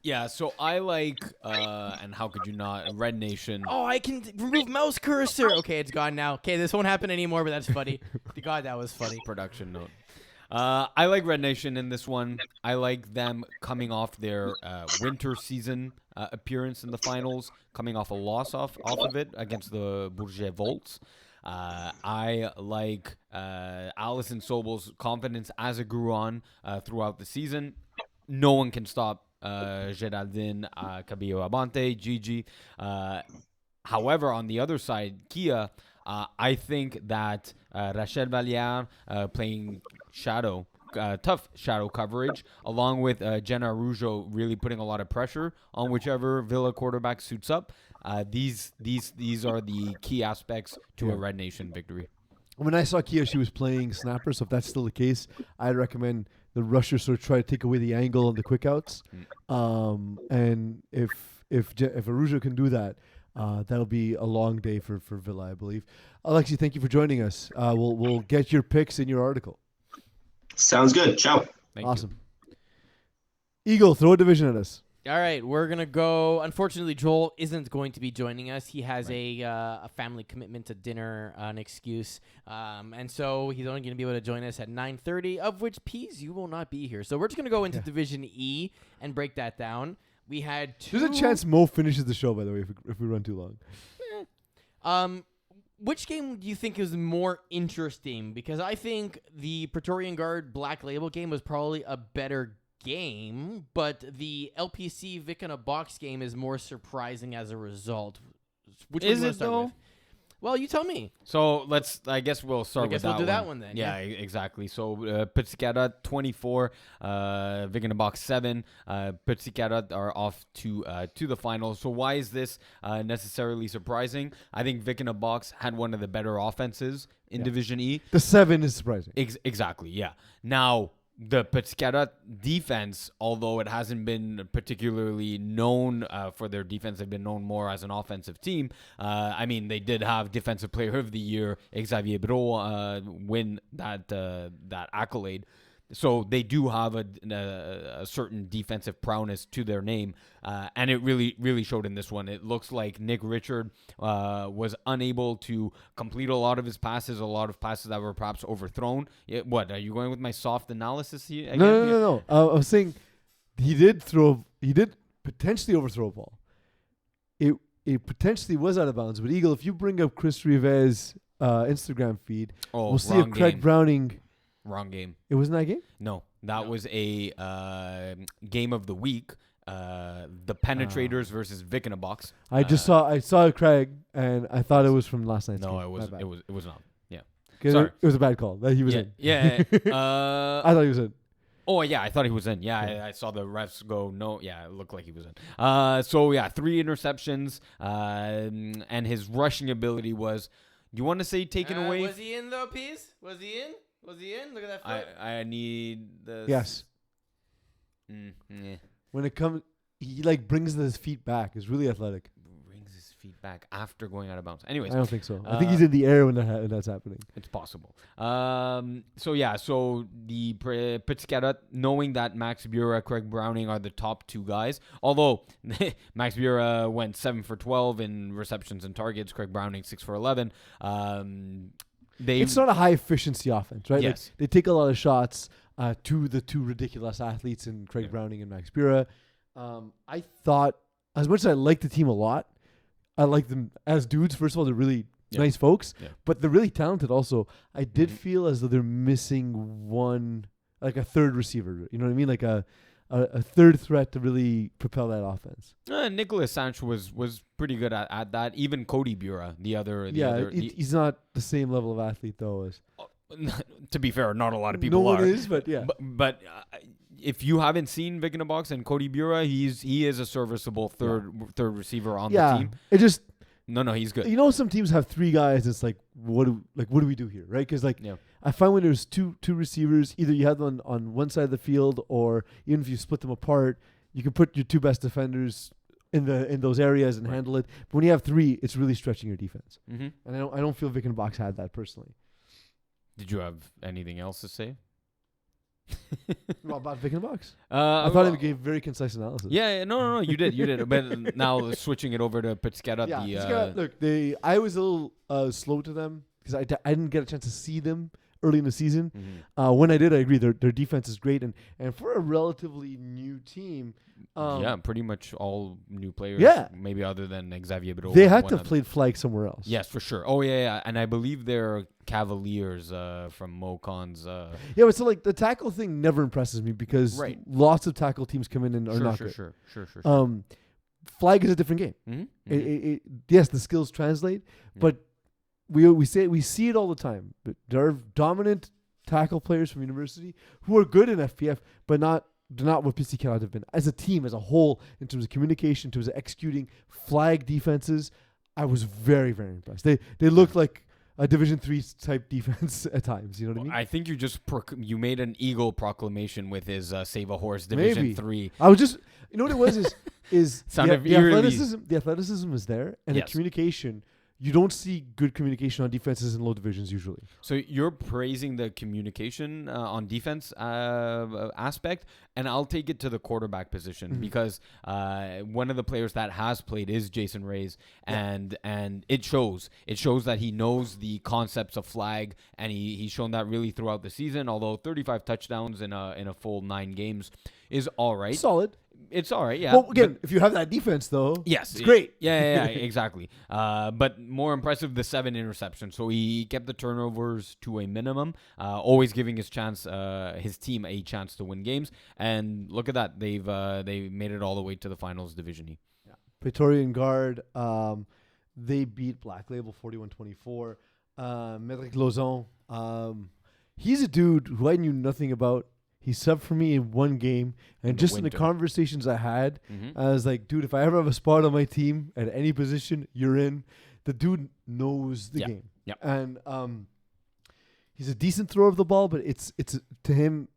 Yeah, so I like, and how could you not, Red Nation. Oh, I can remove mouse cursor. Okay, it's gone now. Okay, this won't happen anymore, but that's funny. God, that was funny. Production note. I like Red Nation in this one. I like them coming off their winter season appearance in the finals, coming off a loss off of it against the Bourget Volts. I like Alison Sobel's confidence as it grew on throughout the season. No one can stop Geraldine Cabillo Abante, Gigi. However, on the other side, Kia, I think that Rachel Valliere playing shadow, tough shadow coverage, along with Jenna Rougeau really putting a lot of pressure on whichever Villa quarterback suits up. These are the key aspects to a Red Nation victory. When I saw Kia, she was playing snapper, so if that's still the case, I'd recommend the rushers sort of try to take away the angle on the quick outs. And if Arujo can do that, that'll be a long day for Villa, I believe. Alexi, thank you for joining us. We'll get your picks in your article. Sounds good. Ciao. Awesome. Eagle, throw a division at us. All right, we're going to go. Unfortunately, Joel isn't going to be joining us. He has a family commitment, a dinner, an excuse. And so he's only going to be able to join us at 9:30, of which, Peas, you will not be here. So we're just going to go into Division E and break that down. We had 2. There's a chance Mo finishes the show, by the way, if we run too long. Which game do you think is more interesting? Because I think the Praetorian Guard Black Label game was probably a better game, but the LPC Vic in a Box game is more surprising as a result. Which Is one do you it start though? with? Well, you tell me. So I guess we'll start with that we'll do one. that one then. Yeah, exactly. So Pizzicato 24, Vic in the Box 7. Pizzicato are off to the finals. So why is this necessarily surprising? I think Vic in the Box had one of the better offenses in Division E. The 7 is surprising. Exactly, yeah. Now, the Pescara defense, although it hasn't been particularly known for their defense, they've been known more as an offensive team. I mean, they did have Defensive Player of the Year, Xavier Bro, win that accolade. So they do have a certain defensive prowess to their name, and it really showed in this one. It looks like Nick Richard was unable to complete a lot of his passes, a lot of passes that were perhaps overthrown. What, are you going with my soft analysis here? Again? No. I was saying he did potentially overthrow a ball. It potentially was out of bounds, but Eagle, if you bring up Chris Rive's Instagram feed, we'll see a Craig Browning. Wrong game. It wasn't that game? No, that was a game of the week. The Penetrators versus Vic in a Box. I saw Craig, and I thought it was from last night's game. No, it was not. Yeah, sorry. It was a bad call that he was in. Yeah. I thought he was in. Oh yeah, I thought he was in. Yeah, I saw the refs go no. Yeah, it looked like he was in. So yeah, 3 interceptions, and his rushing ability was. You want to say taken away? Was he in though, Pease? Was he in? Look at that foot. I need the. Yes. Yeah. When it comes, he brings his feet back. He's really athletic. Brings his feet back after going out of bounds. Anyways, I don't think so. I think he's in the air when that's happening. It's possible. So the Pescara, knowing that Max Bura, Craig Browning are the top 2 guys, although Max Bura went 7 for 12 in receptions and targets, Craig Browning 6 for 11. It's not a high efficiency offense, right? Yes. They take a lot of shots to the 2 ridiculous athletes in Craig Browning and Max Bura. I thought, as much as I like the team a lot, I like them as dudes. First of all, they're really nice folks, but they're really talented also. I did feel as though they're missing one, like a third receiver. You know what I mean? Like a third threat to really propel that offense. Nicholas Sanch was pretty good at that. Even Cody Bura, the other. He's not the same level of athlete though as. To be fair, not a lot of people are. No one is, but yeah. But if you haven't seen Vic in a Box and Cody Bura, he is a serviceable third receiver on the team. It just. No, he's good. You know, some teams have 3 guys. It's like, what do we do here, right? Because I find when there's two receivers, either you have them on one side of the field, or even if you split them apart, you can put your 2 best defenders in those areas and handle it. But when you have 3, it's really stretching your defense. And I don't feel Vic and Box had that personally. Did you have anything else to say? About Vic and Box? I thought it gave very concise analysis. Yeah, no, you did. But now switching it over to Pescara. Look, I was a little slow to them because I didn't get a chance to see them early in the season. When I did, I agree. Their defense is great, and for a relatively new team, pretty much all new players. Yeah, maybe other than Xavier Bro. They had to have played flag somewhere else. Yes, for sure. Oh yeah, and I believe they're Cavaliers from Mocon's. Yeah, but so the tackle thing never impresses me because lots of tackle teams come in and are not good. Sure. Flag is a different game. Yes, the skills translate, but we see it all the time. But there are dominant tackle players from university who are good in FPF, but not what PC cannot have been as a team, as a whole, in terms of communication, in terms of executing flag defenses. I was very, very impressed. They looked like a Division 3 type defense at times. You know what I mean? I think you just you made an Eagle proclamation with his Save a Horse Division 3. I was just, you know what it was is the athleticism is there, and the communication. You don't see good communication on defenses in low divisions usually. So you're praising the communication on defense aspect, and I'll take it to the quarterback position because one of the players that has played is Jason Reyes, and it shows. It shows that he knows the concepts of flag, and he's shown that really throughout the season. Although 35 touchdowns in a full 9 games is all right. Solid. It's all right, yeah. Well, again, if you have that defense, though, yes, it's great. Yeah, exactly. But more impressive, the 7 interceptions. So he kept the turnovers to a minimum, always giving his team a chance to win games. And look at that, they made it all the way to the finals, Division E. Yeah. Praetorian Guard, they beat Black Label 41-24. Médric Lauzon, he's a dude who I knew nothing about. He subbed for me in 1 game, and just in the conversations I had, I was like, dude, if I ever have a spot on my team at any position, you're in. The dude knows the game. And he's a decent thrower of the ball, but it's to him,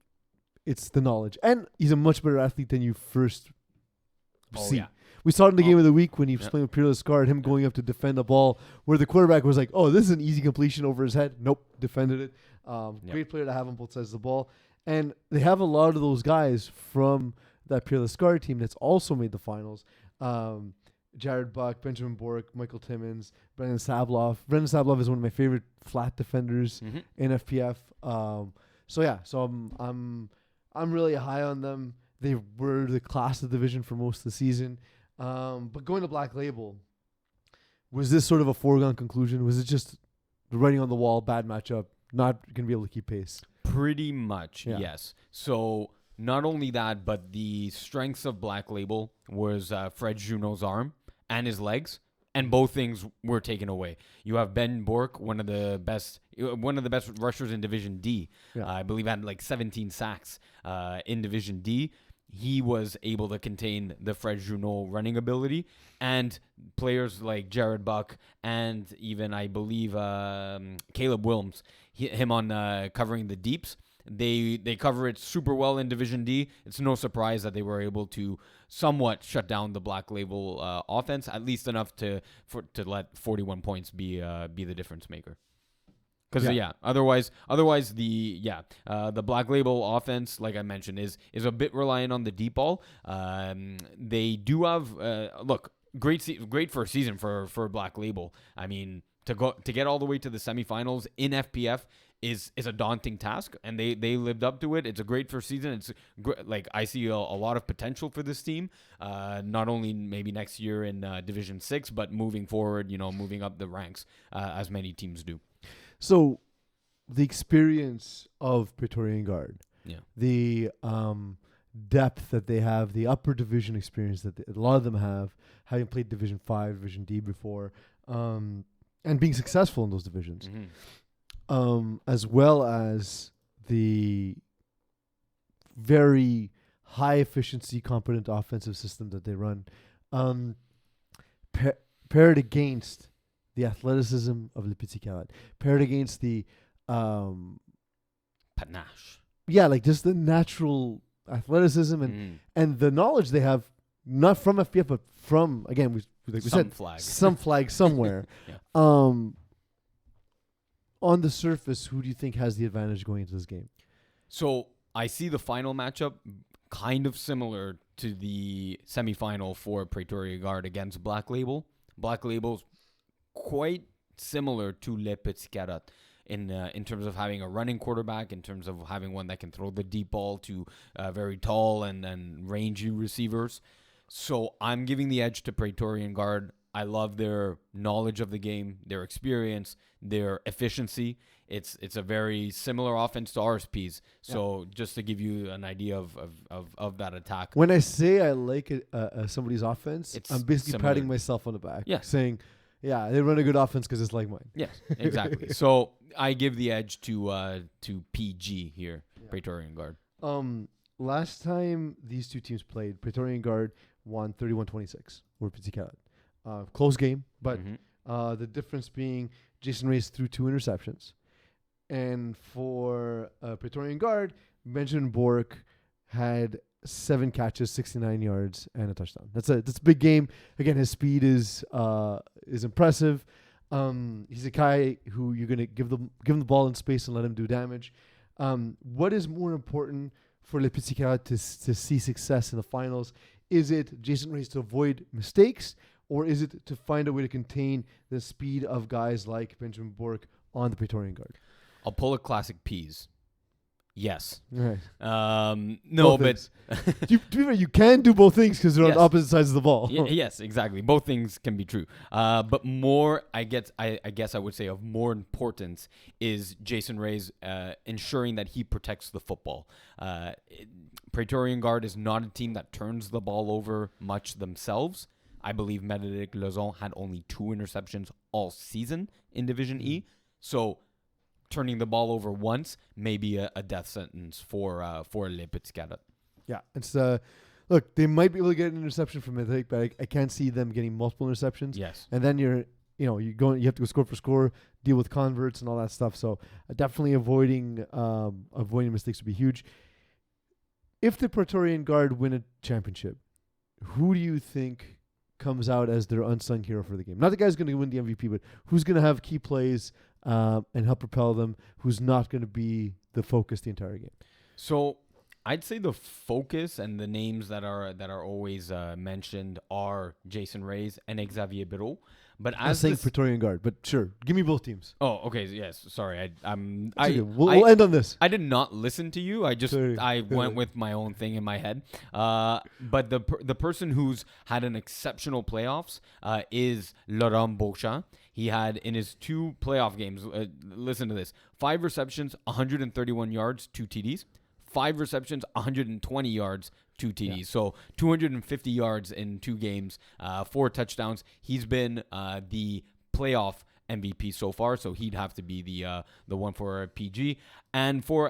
it's the knowledge, and he's a much better athlete than you first Oh, see. yeah. We saw it in the Oh. game of the week when he was Yeah. playing with Peerless Guard, him going up to defend a ball where the quarterback was like, "Oh, this is an easy completion over his head." Nope, defended it. Yep. Great player to have on both sides of the ball, and they have a lot of those guys from that Peerless Guard team that's also made the finals. Jared Buck, Benjamin Bork, Michael Timmons, Brendan Sabloff. Brendan Sabloff is one of my favorite flat defenders Mhm. in FPF. So I'm really high on them. They were the class of the division for most of the season. But going to Black Label, was this sort of a foregone conclusion? Was it just the writing on the wall, bad matchup, not going to be able to keep pace? Pretty much, Yeah. yes. So not only that, but the strengths of Black Label was Fred Junot's arm and his legs, and both things were taken away. You have Ben Bork, one of the best rushers in Division D. Yeah. I believe had like 17 sacks in Division D. He was able to contain the Fred Junot running ability, and players like Jared Buck and even I believe Caleb Wilms, him on covering the deeps. They cover it super well in Division D. It's no surprise that they were able to somewhat shut down the Black Label offense, at least enough to let 41 points be the difference maker. Because otherwise the Black Label offense, like I mentioned, is a bit reliant on the deep ball. They do have great first season for Black Label. I mean, to get all the way to the semifinals in FPF is a daunting task, and they lived up to it. It's a great first season. It's like I see a lot of potential for this team, not only maybe next year in Division 6, but moving forward, moving up the ranks as many teams do. So, the experience of Praetorian Guard, the depth that they have, the upper division experience that a lot of them have, having played Division 5, Division D before, and being successful in those divisions, as well as the very high efficiency, competent offensive system that they run, paired against the athleticism of Le Petit Carat, paired against the panache. Like just the natural athleticism and the knowledge they have, not from FPF, but from, again, some flag somewhere. Yeah. On the surface, who do you think has the advantage going into this game? So I see the final matchup kind of similar to the semifinal for Pretoria Guard against Black Label. Black Label's quite similar to Le Petit Carat in terms of having a running quarterback, in terms of having one that can throw the deep ball to very tall and rangy receivers. So I'm giving the edge to Praetorian Guard. I love their knowledge of the game, their experience, their efficiency. It's a very similar offense to RSP's. So just to give you an idea of that attack. When I say I like somebody's offense, It's I'm basically similar. patting myself on the back, Yeah. saying, yeah, they run a good offense because it's like mine. Yes, exactly. So I give the edge to PG here, Praetorian Guard. Last time these two teams played, Praetorian Guard won 31-26 over Petit Carat. Close game, but the difference being Jason Reyes threw 2 interceptions. And for Praetorian Guard, Benjamin Bork had 7 catches, 69 yards, and a touchdown. That's a big game. Again, his speed is impressive. He's a guy who you're gonna give him the ball in space and let him do damage. What is more important for Le Petit Carat to see success in the finals? Is it Jason Reyes to avoid mistakes, or is it to find a way to contain the speed of guys like Benjamin Bork on the Praetorian Guard? I'll pull a classic P's. Yes. Right. No, Both but to be fair, you can do both things because they're on Yes. opposite sides of the ball. Yes, exactly. Both things can be true. But more, I guess I would say of more importance is Jason Reyes ensuring that he protects the football. Praetorian Guard is not a team that turns the ball over much themselves. I believe Médéric Lozon had only 2 interceptions all season in Division E. So turning the ball over once may be a death sentence for Le Petit Carat. Yeah, it's look, they might be able to get an interception from Médéric, but I can't see them getting multiple interceptions. Yes. And then you have to go score for score, deal with converts and all that stuff. So definitely avoiding mistakes would be huge. if the Praetorian Guard win a championship, who do you think comes out as their unsung hero for the game? Not the guy's going to win the MVP, but who's going to have key plays and help propel them? Who's not going to be the focus the entire game? So I'd say the focus and the names that are always mentioned are Jason Reyes and Xavier Biro. But I'm as saying this, Praetorian Guard, but sure, give me both teams. oh, okay, yes, sorry, It's okay. We'll I end on this. I did not listen to you. Sorry. I went with my own thing in my head. But the person who's had an exceptional playoffs is Laurent Beauchamp. He had in his 2 playoff games. Listen to this: 5 receptions, 131 yards, 2 TDs. 5 receptions, 120 yards, 2 TDs. Yeah. So 250 yards in 2 games, 4 touchdowns. He's been the playoff MVP so far, so he'd have to be the one for PG. And for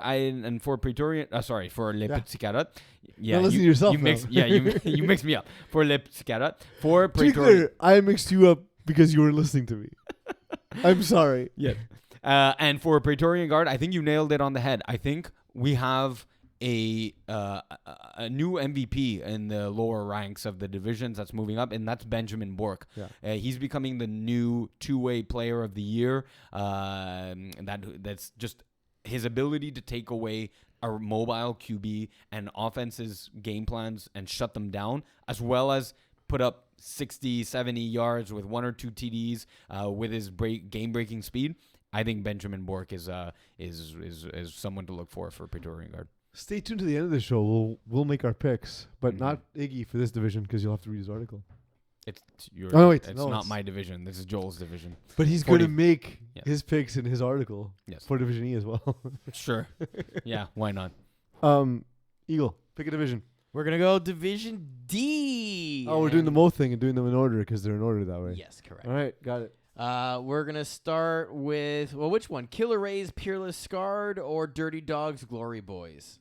Praetorian, for Le Petit Carotte. Yeah, Now listen to yourself you now. mix, yeah, you mix me up. For Le Petit Carotte, for To be Praetorian. clear, I mixed you up because you were listening to me. I'm sorry. Yeah. And for Praetorian Guard, I think you nailed it on the head. I think we have a new MVP in the lower ranks of the divisions that's moving up, and that's Benjamin Bork. Yeah. He's becoming the new two-way player of the year. That's just his ability to take away a mobile QB and offenses' game plans and shut them down, as well as put up 60, 70 yards with 1 or 2 TDs with his game-breaking speed. I think Benjamin Bork is someone to look for Praetorian Guard. Stay tuned to the end of the show. We'll make our picks, but not Iggy for this division because you'll have to read his article. It's it's my division. This is Joel's division. But he's 40 going to make Yes. his picks in his article Yes. for Division E as well. Sure. Yeah, why not? Eagle, pick a division. We're gonna go Division D. Oh, we're doing the and- Mo thing and doing them in order because they're in order that way. Yes, correct. All right, got it. We're gonna start with which one? Killer Rays, Peerless Scarred, or Dirty Dogs, Glory Boys?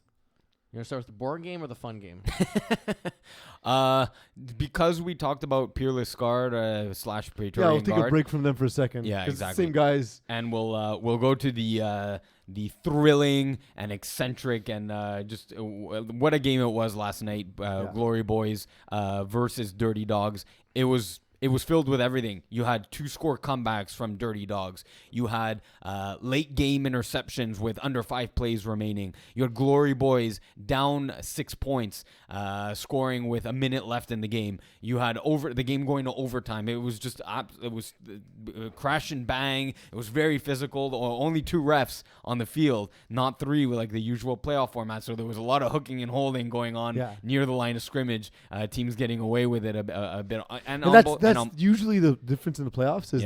You gonna start with the board game or the fun game? Because we talked about Peerless Scarred / Yeah, Praetorian we'll take Guard, a break from them for a second. Yeah, 'cause it's the exactly. Same guys. and we'll go to the thrilling and eccentric and just what a game it was last night. Glory Boys versus Dirty Dogs. It was filled with everything. You had 2-score comebacks from Dirty Dogs. You had late game interceptions with under 5 plays remaining. You had Glory Boys down 6 points, scoring with a minute left in the game. You had the game going to overtime. It was just crash and bang. It was very physical. Only 2 refs on the field, not 3 with like the usual playoff format. So there was a lot of hooking and holding going on near the line of scrimmage. Teams getting away with it a bit. And that's usually the difference in the playoffs is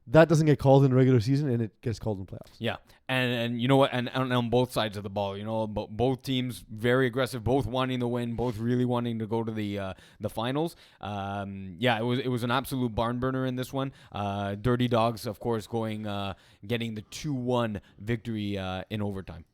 that doesn't get called in the regular season and it gets called in playoffs. Yeah, and you know what? And on both sides of the ball, you know, both teams very aggressive, both wanting to win, both really wanting to go to the finals. It was an absolute barn burner in this one. Dirty Dogs, of course, getting the 2-1 victory in overtime.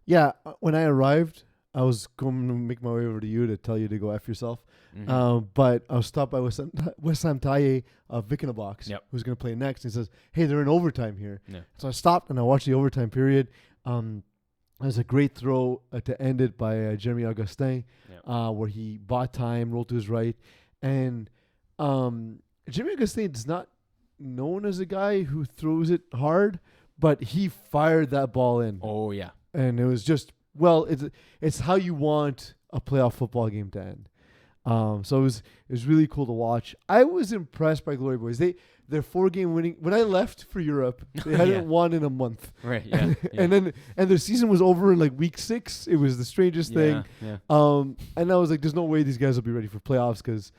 Yeah, when I arrived, I was going to make my way over to you to tell you to go F yourself. Mm-hmm. But I was stopped by Wissam Taye of Vic in a Box, who's going to play next. He says, hey, they're in overtime here. Yeah. So I stopped and I watched the overtime period. There's a great throw to end it by Jeremy Augustin, where he bought time, rolled to his right. And Jeremy Augustin is not known as a guy who throws it hard, but he fired that ball in. Oh, yeah. And it was just, it's how you want a playoff football game to end. So it was really cool to watch. I was impressed by Glory Boys. Their 4-game winning. When I left for Europe, they hadn't won in a month. Right. Yeah. And their season was over in like week 6. It was the strangest thing. Yeah. And I was like, there's no way these guys will be ready for playoffs because,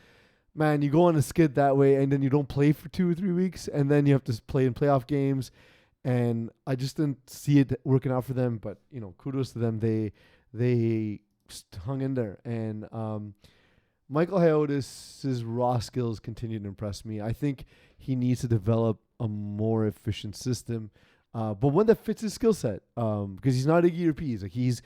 man, you go on a skid that way and then you don't play for 2 or 3 weeks and then you have to play in playoff games. And I just didn't see it working out for them. But kudos to them. They hung in there and. Michael Hiotis' raw skills continue to impress me. I think he needs to develop a more efficient system, but one that fits his skill set. Because he's not Iggy or Pease. Like he's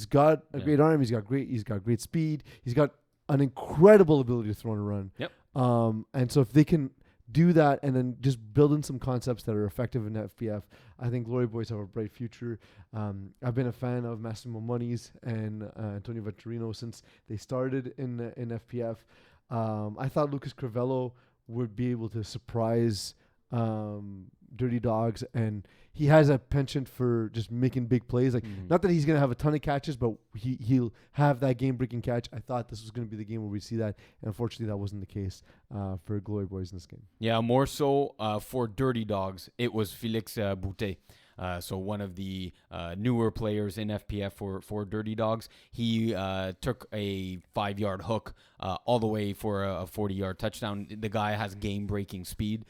got a great arm. He's got great speed. He's got an incredible ability to throw and run. Yep. And so if they can do that and then just build in some concepts that are effective in FPF, I think Glory Boys have a bright future. I've been a fan of Massimo Moniz and Antonio Vettorino since they started in FPF. I thought Lucas Crivello would be able to surprise Dirty Dogs, and he has a penchant for just making big plays. Like, not that he's going to have a ton of catches, but he'll have that game-breaking catch. I thought this was going to be the game where we see that, and unfortunately that wasn't the case for Glory Boys in this game. Yeah, more so for Dirty Dogs, it was Felix Boutet. So one of the newer players in FPF for Dirty Dogs. He took a 5-yard hook all the way for a 40-yard touchdown. The guy has game-breaking speed,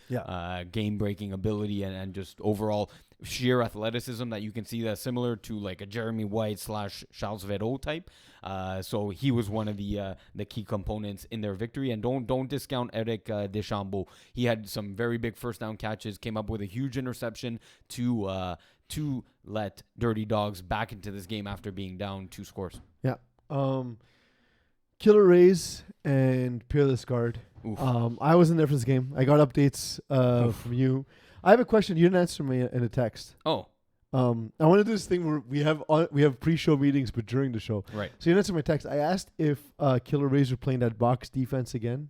game-breaking ability, and just overall sheer athleticism that you can see that's similar to like a Jeremy White / Charles Vero type. So he was one of the key components in their victory. And don't discount Eric Deschambault. He had some very big first down catches, came up with a huge interception to let Dirty Dogs back into this game after being down 2 scores. Yeah. Killer Rays and Peerless Guard. I wasn't there for this game. I got updates from you. I have a question. You didn't answer me in a text. Oh. I want to do this thing where we have pre-show meetings, but during the show. Right. So you didn't answer my text. I asked if Killer Rays were playing that box defense again,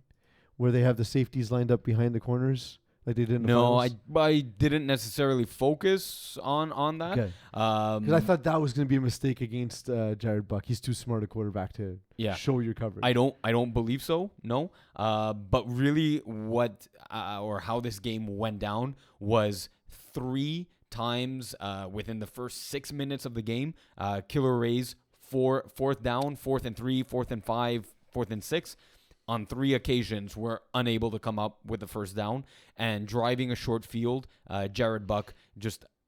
where they have the safeties lined up behind the corners like they did in the finals. I didn't necessarily focus on that. Okay. Because I thought that was going to be a mistake against Jared Buck. He's too smart a quarterback to show your coverage. I don't believe so. No. But really, what or how this game went down was 3 times within the first 6 minutes of the game. Killer Rays fourth down, 4th and 3, 4th and 5, 4th and 6. On 3 occasions, were unable to come up with the first down, and driving a short field. Jared Buck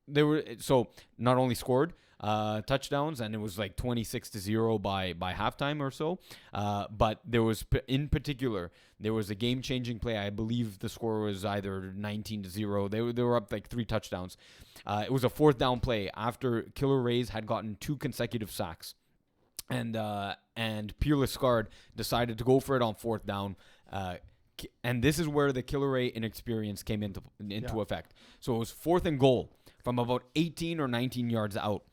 not only scored touchdowns, and it was like 26-0 by halftime or so. But there was in particular there was a game-changing play. I believe the score was either 19-0. They were up like 3 touchdowns. It was a 4th down play after Killer Rays had gotten 2 consecutive sacks. And Peerless Guard decided to go for it on 4th down. And this is where the Killer Ray inexperience came into effect. So it was 4th and goal from about 18 or 19 yards out.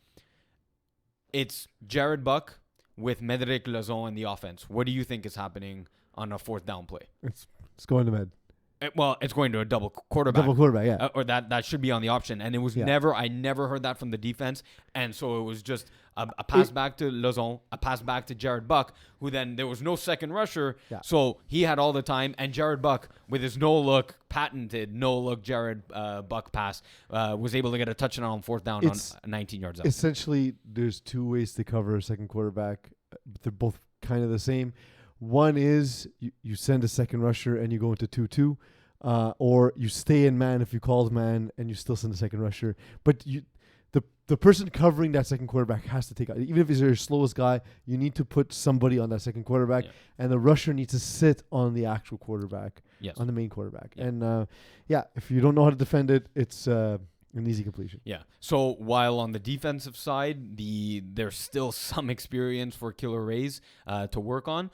It's Jared Buck with Medric Lazon in the offense. What do you think is happening on a 4th down play? It's going to Med. It's going to a double quarterback. Double quarterback, yeah. Or that should be on the option. And it was I never heard that from the defense. And so it was just a pass back to Lazon, a pass back to Jared Buck, who then there was no second rusher. Yeah. So he had all the time. And Jared Buck, with his patented no-look Jared Buck pass, was able to get a touchdown on 4th down on 19 yards out. Essentially, there's 2 ways to cover a second quarterback. They're both kind of the same. One is you send a second rusher and you go into 2-2, or you stay in man if you called man and you still send a second rusher. But the person covering that second quarterback has to take out. Even if he's your slowest guy, you need to put somebody on that second quarterback, and the rusher needs to sit on the actual quarterback, on the main quarterback. Yeah. And if you don't know how to defend it, it's an easy completion. Yeah. So while on the defensive side, there's still some experience for Killer Rays to work on.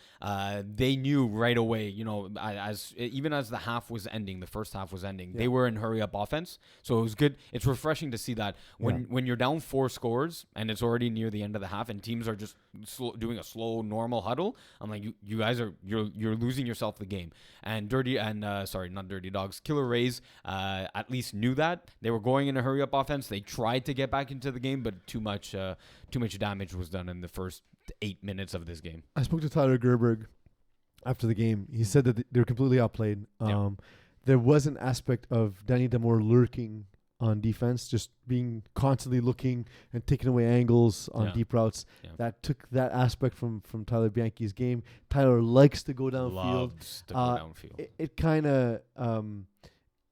They knew right away, even as the first half was ending, they were in hurry up offense. So it was good. It's refreshing to see that when you're down 4 scores and it's already near the end of the half and teams are just doing a slow normal huddle. I'm like, you guys you're losing yourself the game. And not Dirty Dogs, Killer Rays at least knew that. They were going in a hurry up offense. They tried to get back into the game, but too much damage was done in the first 8 minutes of this game. I spoke to Tyler Gerberg after the game. He said that they were completely outplayed. There was an aspect of Danny Demore lurking on defense, just being constantly looking and taking away angles on deep routes. That took that aspect from Tyler Bianchi's game. Tyler likes to go downfield. Loves to go downfield. It kind of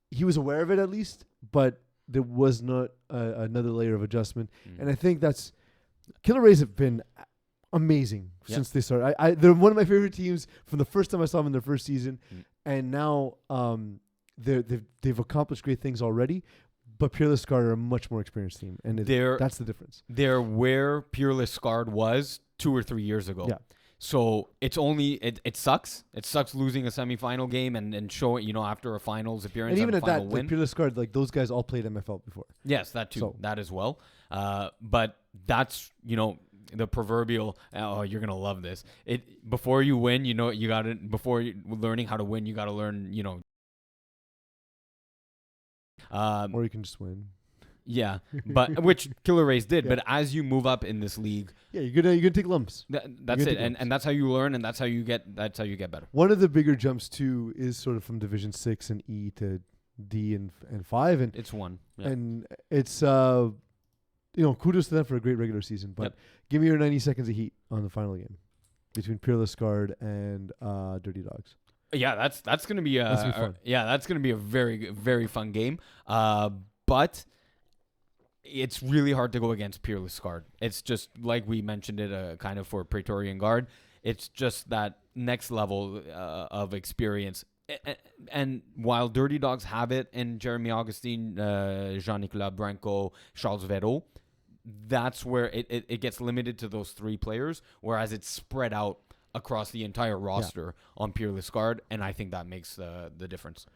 he was aware of it at least, but there was not another layer of adjustment. And I think that's Killer Rays have been amazing since they started. They're one of my favorite teams from the first time I saw them in their first season, and now they've accomplished great things already. But Peerless Guard are a much more experienced team, and that's the difference. They're where Peerless Guard was 2 or 3 years ago. Yeah. So it's only it sucks. It sucks losing a semifinal game and showing after a finals appearance And even a at final that, win. like Peerless Guard, like those guys all played MFL before. Yes, that too. So- That as well. But that's the proverbial. Oh, you're gonna love this. Before you win, you got to learning how to win. You got to learn. Or you can just win. Yeah, but which Killer Rays did. Yeah. But as you move up in this league, Yeah, you're gonna take lumps. that's gonna it, take and lumps. and that's how you learn, and that's how you get better. One of the bigger jumps too is sort of from Division 6 and E to D and 5, and It's one. Yeah. and it's kudos to them for a great regular season. But Yep. give me your 90 seconds of heat on the final game between Peerless Guard and Dirty Dogs. Yeah, that's gonna be That's gonna be fun. that's gonna be a very very fun game. But it's really hard to go against Peerless Guard. It's just like we mentioned it, kind of for Praetorian Guard. It's just that next level of experience. And while Dirty Dogs have it, and Jeremy Augustine, Jean-Nicolas Branco, Charles Vero, that's where it gets limited to those three players, whereas it's spread out across the entire roster on Peerless Guard, and I think that makes the difference.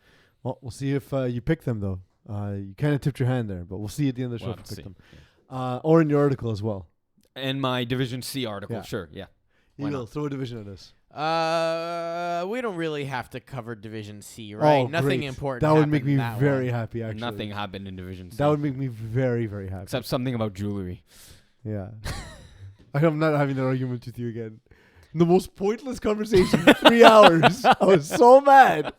Well, we'll see if you pick them though. You kind of tipped your hand there, but we'll see at the end of the show We'll if have you to pick see. them. Or in your article as well. In my Division C article, Yeah. sure, yeah. Why Eagle, not? throw a division at us. We don't really have to cover Division C, right? Oh, Nothing great. important. That would make happened me in that very one. happy, actually. Nothing happened in Division C. That would make me very, very happy. except something about jewelry. Yeah. I'm not having that argument with you again. The most pointless conversation for 3 hours. I was so mad.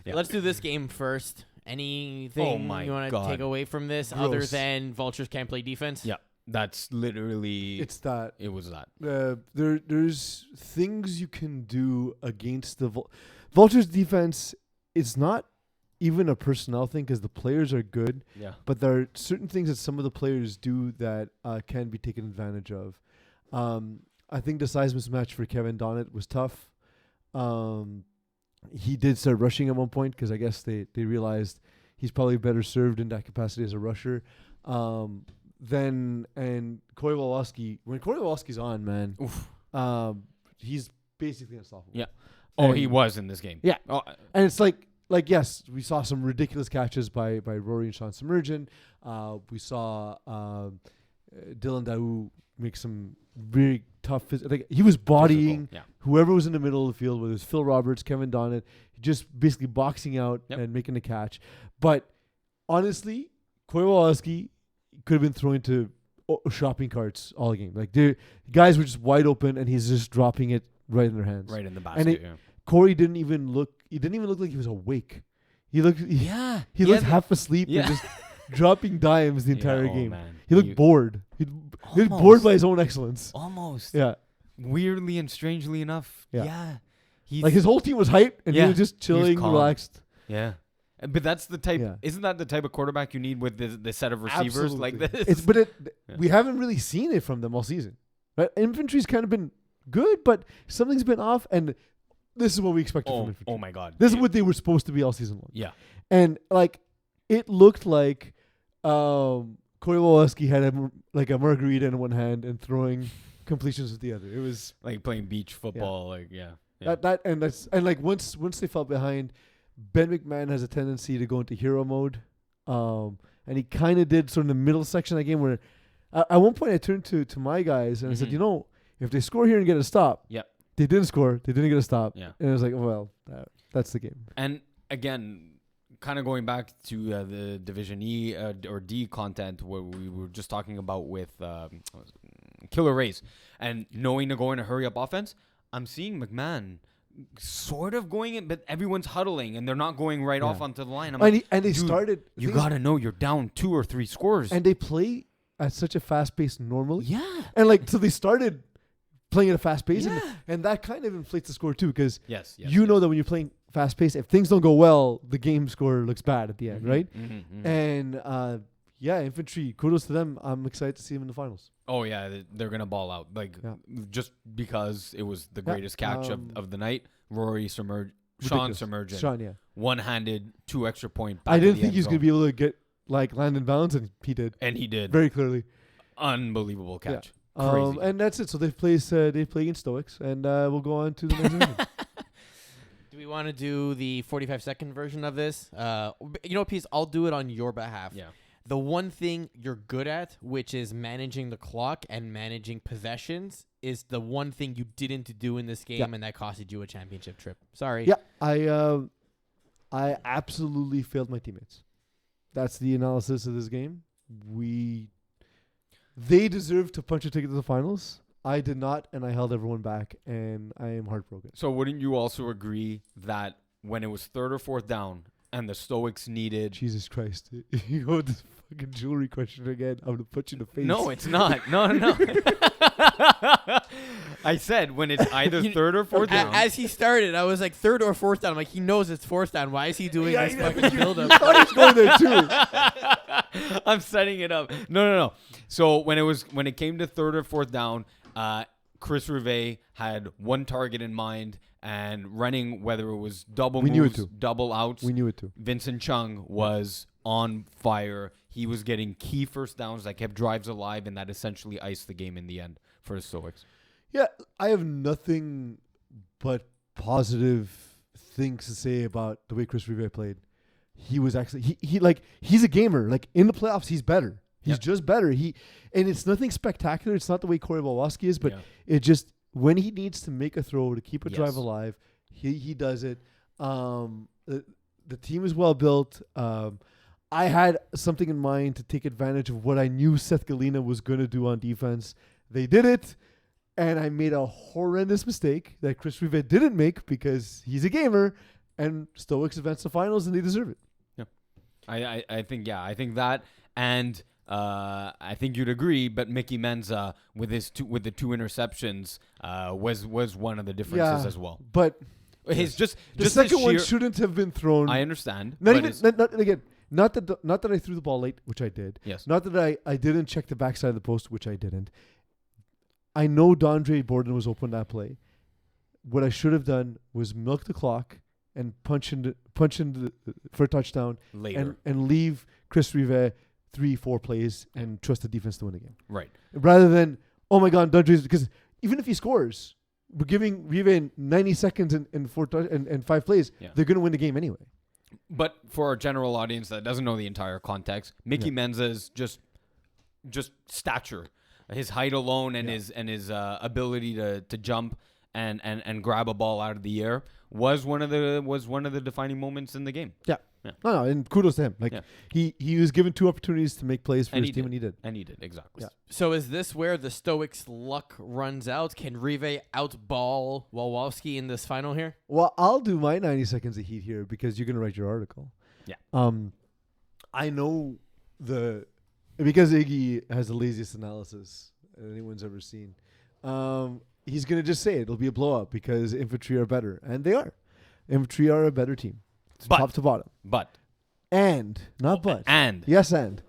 Yeah. Let's do this game first. Anything my you want to God. take away from this other Gross. than Vultures can't play defense? Yeah, that's literally It's that. it was that. There's things you can do against the Vultures defense. It's not even a personnel thing because the players are good, Yeah. but there are certain things that some of the players do that can be taken advantage of. I think the size mismatch for Kevin Donnet was tough. He did start rushing at one point because I guess they realized he's probably better served in that capacity as a rusher. And Corey Woloski, when Corey Woloski's on, man, he's basically unstoppable. Yeah. Oh, he And- was in this game. Yeah. Oh, And it's like yes, we saw some ridiculous catches by Rory and Sean Submergent. We saw Dylan Daou make some very tough. He was bodying physical, yeah. whoever was in the middle of the field, whether it was Phil Roberts, Kevin Donnet, just basically boxing out Yep. and making the catch. But honestly, Kowalski could have been thrown into shopping carts all game. Like the guys were just wide open, and he's just dropping it right in their hands. Right in the And basket. Yeah. Corey didn't even look. He didn't even look like he was awake. He looked. Yeah. He looked half asleep Yeah. and just dropping dimes the entire oh, game. Man. He looked bored. He looked bored by his own excellence. Almost. Yeah, Weirdly and strangely enough. Yeah. Yeah. He's, like his whole team was hyped, and Yeah, he was just he was chilling, calm. relaxed. Yeah. But that's the type. Yeah. Isn't that the type of quarterback you need with the set of receivers like Absolutely. this? Yeah. We haven't really seen it from them all season. Right? Infantry's kind of been good, but something's been off, and this is what we expected from infantry. Oh my God. This is what they were supposed to be all season long. Yeah. And it looked like Corey Woloski had a margarita in one hand and throwing completions with the other. It was Like playing beach football. Like yeah. once they fell behind, Ben McMahon has a tendency to go into hero mode, and he kind of did sort of in the middle section of the game where at one point I turned to my guys and I said, Mhm. if they score here and get a stop, Yep. they didn't score, they didn't get a stop, Yeah. and I was like, well, that's the game. And again, kind of going back to the Division E or D content where we were just talking about with Killer Rays and knowing to go in a hurry up offense, I'm seeing McMahon sort of going in, but everyone's huddling and they're not going right off Yeah. onto the line. I'm And, like, they dude, started. you things- got to know you're down 2 or 3 scores. and they play at such a fast pace normally, yeah. and so they started playing at a fast pace, Yeah. and that kind of inflates the score too, because Yes. you know that when you're playing fast pace, if things don't go well, the game score looks bad at the end, right? Mm-hmm. And infantry, kudos to them. I'm excited to see them in the finals. Oh yeah, they're gonna ball out Yeah. just because it was the Yeah, greatest catch of the night. Rory Sean Ridiculous. Submergent, Sean, yeah. one-handed 2 extra point. I didn't think he was going to be able to get land in bounds, and he did and he did very clearly. unbelievable catch. Crazy. And that's it. So they play against Stoics, and we'll go on to the next division. Do we want to do the 45-second version of this? You know, Peace, I'll do it on your behalf. Yeah. The one thing you're good at, which is managing the clock and managing possessions, is the one thing you didn't do in this game, and that costed you a championship trip. Sorry. Yeah, I absolutely failed my teammates. That's the analysis of this game. They deserved to punch a ticket to the finals. I did not, and I held everyone back, and I am heartbroken. So wouldn't you also agree that when it was 3rd or 4th down and the Stoics needed... Jesus Christ. You go with this fucking jewelry question again. I'm going to put you in the face. No, it's not. No. I said when it's either 3rd or 4th down. As he started, I was like 3rd or 4th down. I'm like, he knows it's 4th down. Why is he doing this fucking build-up? I thought he was going there too. I'm setting it up. No. So when it came to 3rd or 4th down, Chris Rivet had one target in mind and running, whether it was double moves, double outs. We knew it too. Vincent Chung was on fire. He was getting key first downs that kept drives alive, and that essentially iced the game in the end for the Stoics. Yeah, I have nothing but positive things to say about the way Chris Rivet played. He was actually he's a gamer. Like in the playoffs, he's better. He's just better. And it's nothing spectacular. It's not the way Corey Walowski is, but it just when he needs to make a throw to keep a drive alive, he does it. The team is well built. I had something in mind to take advantage of what I knew Seth Galina was going to do on defense. They did it, and I made a horrendous mistake that Chris Rivet didn't make because he's a gamer, and Stoics advanced to finals, and they deserve it. Yeah, I think that, and I think you'd agree. But Mickey Menza with the 2 interceptions was one of the differences as well. But his just the second one shouldn't have been thrown. I understand. Not that I threw the ball late, which I did. Yes. Not that I didn't check the backside of the post, which I didn't. I know Dondre Borden was open that play. What I should have done was milk the clock and punch in for a touchdown later and leave Chris Rivet 3-4 plays and trust the defense to win the game. Right. Rather than, oh my God, Dondre's, because even if he scores, we're giving Rivet 90 seconds and 5 plays, they're going to win the game anyway. But for our general audience that doesn't know the entire context, Mickey Menza is just stature. His height alone and his ability to jump and grab a ball out of the air was one of the defining moments in the game. Yeah. No, and kudos to him. He was given 2 opportunities to make plays for his team, and he did. And he did, exactly. Yeah. So is this where the Stoics' luck runs out? Can Rivet outball Walowski in this final here? Well, I'll do my 90 seconds of heat here because you're going to write your article. Yeah. I know because Iggy has the laziest analysis anyone's ever seen. He's going to just say it'll be a blowout because infantry are better, and they are. Infantry are a better team, top to bottom. Yes, and.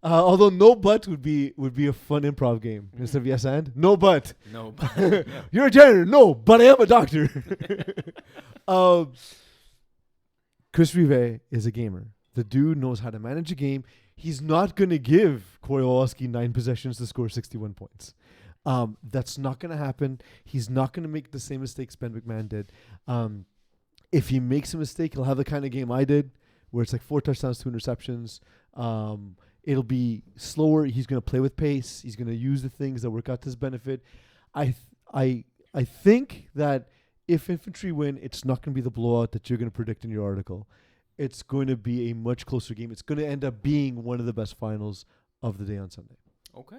Although no but would be a fun improv game instead of yes and no but. No but. You're a janitor. No, but I am a doctor. Chris Rivet is a gamer. The dude knows how to manage a game. He's not going to give Corey Walowski 9 possessions to score 61 points. That's not going to happen. He's not going to make the same mistakes Ben McMahon did. If he makes a mistake, he'll have the kind of game I did, where it's like 4 touchdowns, 2 interceptions. It'll be slower. He's going to play with pace. He's going to use the things that work out to his benefit. I think that if infantry win, it's not going to be the blowout that you're going to predict in your article. It's going to be a much closer game. It's going to end up being one of the best finals of the day on Sunday. Okay.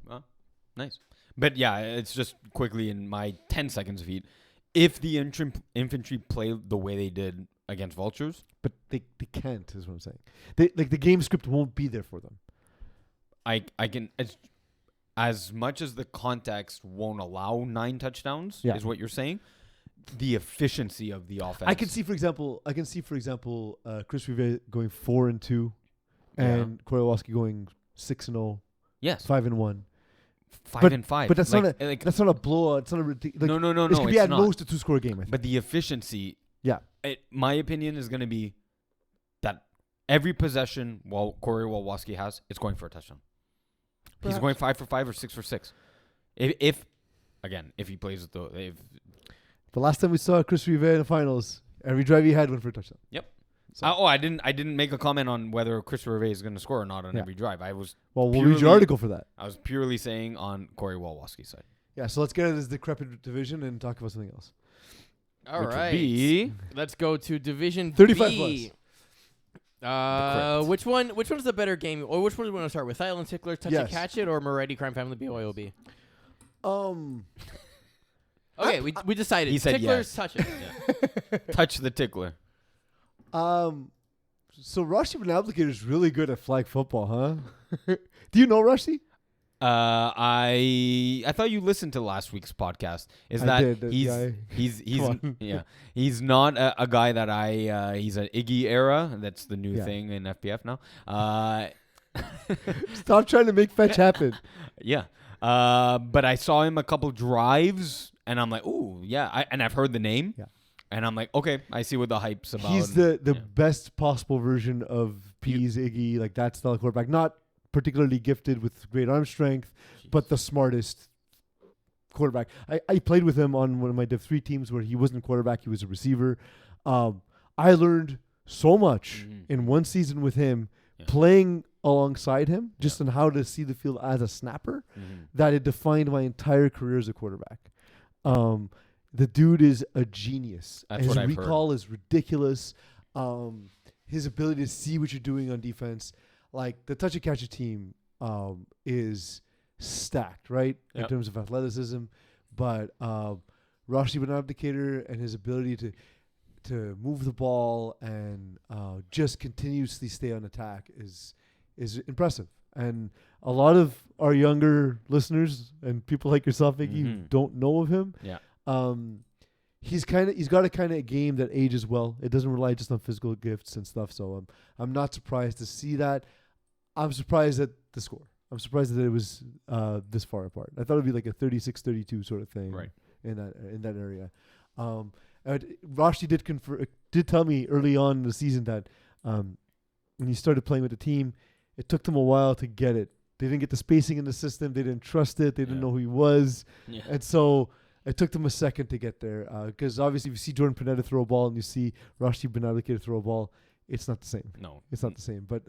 Well, nice. But yeah, it's just quickly in my 10 seconds of heat. If the infantry play the way they did against Vultures. But they can't, is what I'm saying. The game script won't be there for them. I can, as much as the context won't allow 9 touchdowns, is what you're saying. The efficiency of the offense. I can see, for example, Chris Rivet going 4-2, and Corey Walowski going 6-0. Yes, 5-1. 5-5. But that's not a blowout. It's not a ridiculous. No. This could be at most a 2-score game. I think. But the efficiency. Yeah. My opinion is going to be that every possession Corey Walowski has, it's going for a touchdown. Perhaps. He's going 5 for 5 or 6 for 6. If he plays with The last time we saw Chris Rive in the finals, every drive he had went for a touchdown. Yep. So- I didn't make a comment on whether Chris Rive is going to score or not on every drive. We'll read your article for that. I was purely saying on Corey Walwaski's side. Yeah, so let's get into this decrepit division and talk about something else. All Which would right. be- Let's go to Division 35 B. Decrypt. Which one's the better game, or which one do we want to start with? Silent Tickler, Touch Yes. It, Catch It, or Moretti Crime Family BYOB? Okay, we decided. He said Ticklers, yes. Touch It. Touch the tickler. So Rashi Benablicate is really good at flag football, huh? Do you know Rashi? I thought you listened to last week's podcast. Is I that did, he's yeah, he's Come on. yeah, he's not a guy that he's an Iggy era. That's the new Yeah. thing in FPF now. Stop trying to make fetch happen. Yeah. But I saw him a couple drives, and I'm like, ooh, yeah. And I've heard the name. Yeah. And I'm like, okay, I see what the hype's about. He's the Yeah. best possible version of P's Iggy, like that style of quarterback. Not particularly gifted with great arm strength, but the smartest quarterback. I played with him on one of my Div 3 teams where he wasn't quarterback, he was a receiver. I learned so much in one season with him, Yeah. playing alongside him, just on how to see the field as a snapper, that it defined my entire career as a quarterback. The dude is a genius. That's His what I've heard. recall is ridiculous. His ability to see what you're doing on defense, like the touch and catch team, is stacked, right, in Yep. terms of athleticism. But Rashi Benabdicator and his ability to move the ball and just continuously stay on attack is impressive. And a lot of our younger listeners and people like yourself, Iggy, who don't know of him. Yeah. He's got a kind of game that ages well. It doesn't rely just on physical gifts and stuff. So I'm not surprised to see that. I'm surprised at the score. I'm surprised that it was this far apart. I thought it'd be like a 36-32 sort of thing, Right. in that area. And Rashi did tell me early on in the season that when he started playing with the team, it took them a while to get it. They didn't get the spacing in the system. They didn't trust it. They didn't Yeah. know who he was. Yeah. And so it took them a second to get there. Because obviously if you see Jordan Panetta throw a ball and you see Rashi Benabdicator throw a ball, it's not the same. No. It's not the same. But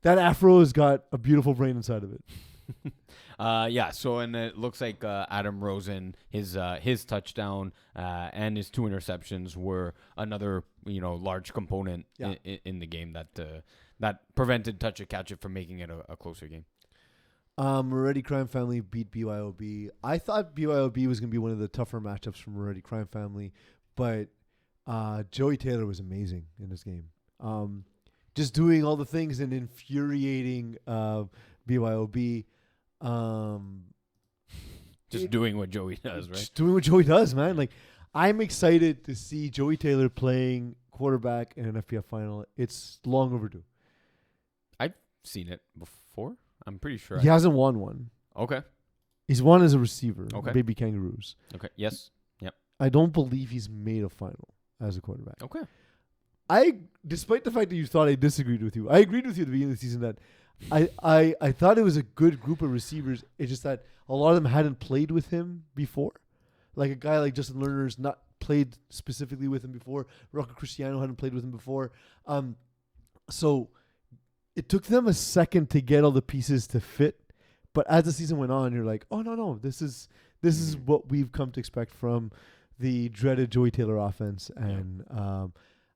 that afro has got a beautiful brain inside of it. Yeah. So, and it looks like Adam Rosen, his touchdown and his 2 interceptions were another large component Yeah. in the game that prevented Touch It Catch It from making it a closer game. Moretti Crime Family beat BYOB. I thought BYOB was going to be one of the tougher matchups for Moretti Crime Family, but Joey Taylor was amazing in this game. Just doing all the things and infuriating BYOB. Just doing what Joey does, right? Just doing what Joey does, man. Like, I'm excited to see Joey Taylor playing quarterback in an FPF final. It's long overdue. I've seen it before. I'm pretty sure. He hasn't won one. Okay. He's won as a receiver. Okay. Baby Kangaroos. Okay. Yes. I don't believe he's made a final as a quarterback. Okay. Despite the fact that you thought I disagreed with you, I agreed with you at the beginning of the season that I thought it was a good group of receivers. It's just that a lot of them hadn't played with him before. Like a guy like Justin Lerner's not played specifically with him before. Rocco Cristiano hadn't played with him before. So it took them a second to get all the pieces to fit. But as the season went on, you're like, oh no, this is what we've come to expect from the dreaded Joey Taylor offense. And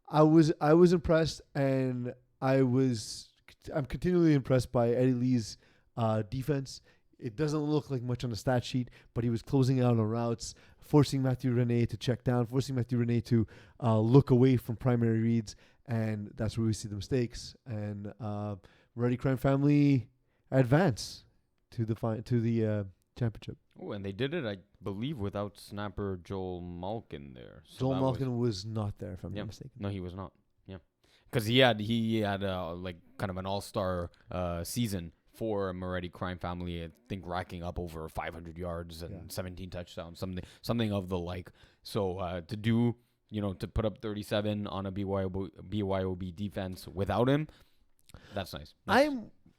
I was impressed, and I'm continually impressed by Eddie Lee's defense. It doesn't look like much on the stat sheet, but he was closing out on routes, forcing Matthew Rene to check down, forcing Matthew Rene to look away from primary reads, and that's where we see the mistakes. And Moretti Crime Family advance to the championship. Oh, and they did it, I believe, without snapper Joel Malkin there. So Joel that Malkin was not there, if I'm Yeah. not mistaken. No, he was not. Yeah, because he had like kind of an all-star season for Moretti Crime Family. I think racking up over 500 yards and 17 touchdowns, something of the like. So to put up 37 on a BYOB defense without him, that's nice.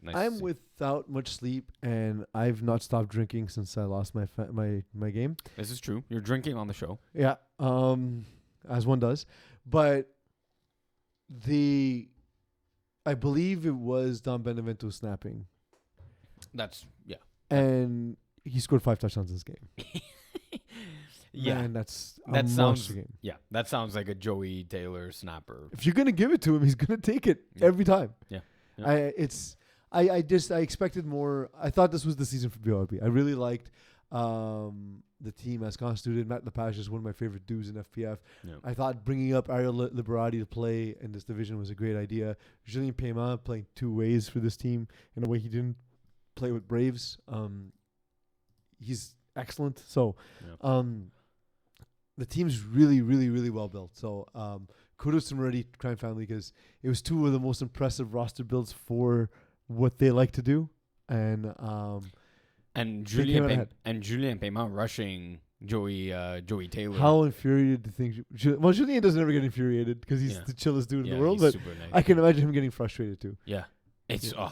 nice. to I'm see. without much sleep, and I've not stopped drinking since I lost my game. This is true. You're drinking on the show. Yeah, as one does. But I believe it was Don Benevento snapping, That's and he scored 5 touchdowns in this game. yeah. Man, that's a That monster sounds- game. Yeah, that sounds like a Joey Taylor snapper. If you're gonna give it to him, he's gonna take it Yeah. every time. Yeah. Yeah. I expected more. I thought this was the season for BYOB. I really liked the team as constituted. Matt Lepage is one of my favorite dudes in FPF. Yeah. I thought bringing up Ariel Liberati to play in this division was a great idea. Julien Paiement playing 2 ways for this team in a way he didn't play with Braves. He's excellent. So Yeah. the team's really, really, really well built. So kudos to Moretti Crime Family because it was 2 of the most impressive roster builds for what they like to do. And And They came out ahead. Julien Paiement rushing Joey Taylor. how infuriated do you think? Well, Julien doesn't ever get infuriated because he's Yeah. the chillest dude Yeah, in the world. he's But super nice. I can imagine him getting frustrated too. Yeah, it's Yeah.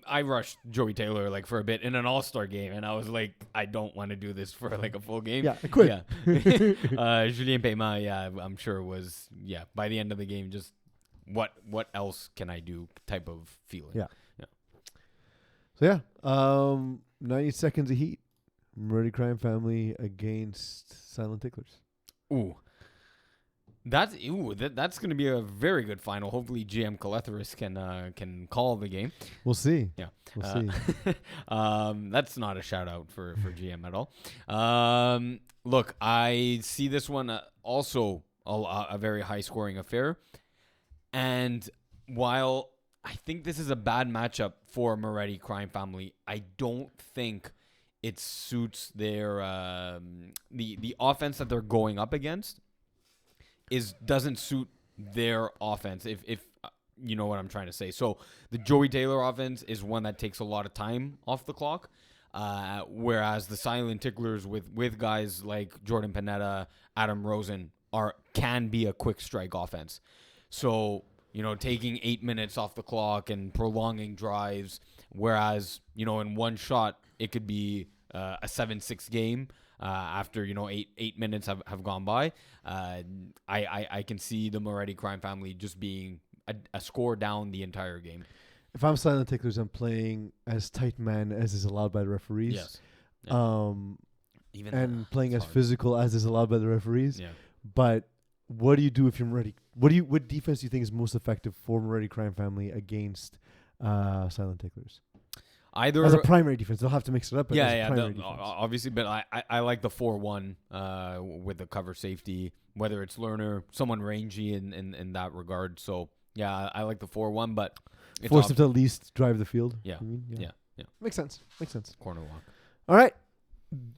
I rushed Joey Taylor like for a bit in an All-Star game, and I was like, I don't want to do this for like a full game. Yeah, I quit. Yeah. Julien Paiement, yeah, I'm sure was by the end of the game, just what else can I do type of feeling. Yeah. So yeah, 90 seconds of heat. Murray Crime Family against Silent Ticklers. Ooh. That's going to be a very good final. Hopefully, GM Caletharis can call the game. We'll see. Yeah. We'll see. That's not a shout out for GM at all. Look, I see this one also a very high scoring affair. And while I think this is a bad matchup for Moretti Crime Family, I don't think it suits their the offense that they're going up against doesn't suit their offense. If you know what I'm trying to say. So the Joey Taylor offense is one that takes a lot of time off the clock, whereas the Silent Ticklers with guys like Jordan Panetta, Adam Rosen can be a quick strike offense. So taking 8 minutes off the clock and prolonging drives, whereas in one shot it could be a 7-6 game. After 8 minutes have gone by, I can see the Moretti Crime Family just being a score down the entire game. If I'm Silent Ticklers, I'm playing as tight man as is allowed by the referees. Yes. Even And playing it's as hard. physical as is allowed by the referees. Yeah. But what do you do if you're Moretti? What defense do you think is most effective for Moretti Crime Family against Silent Ticklers? Either As a primary defense, they'll have to mix it up. But as a primary defense. obviously, but I like the 4-1 with the cover safety, whether it's Lerner, someone rangy in that regard. So yeah, I like the 4-1, but it's Force them to at least drive the field. Yeah. you mean? Yeah. Makes sense. corner walk. All right.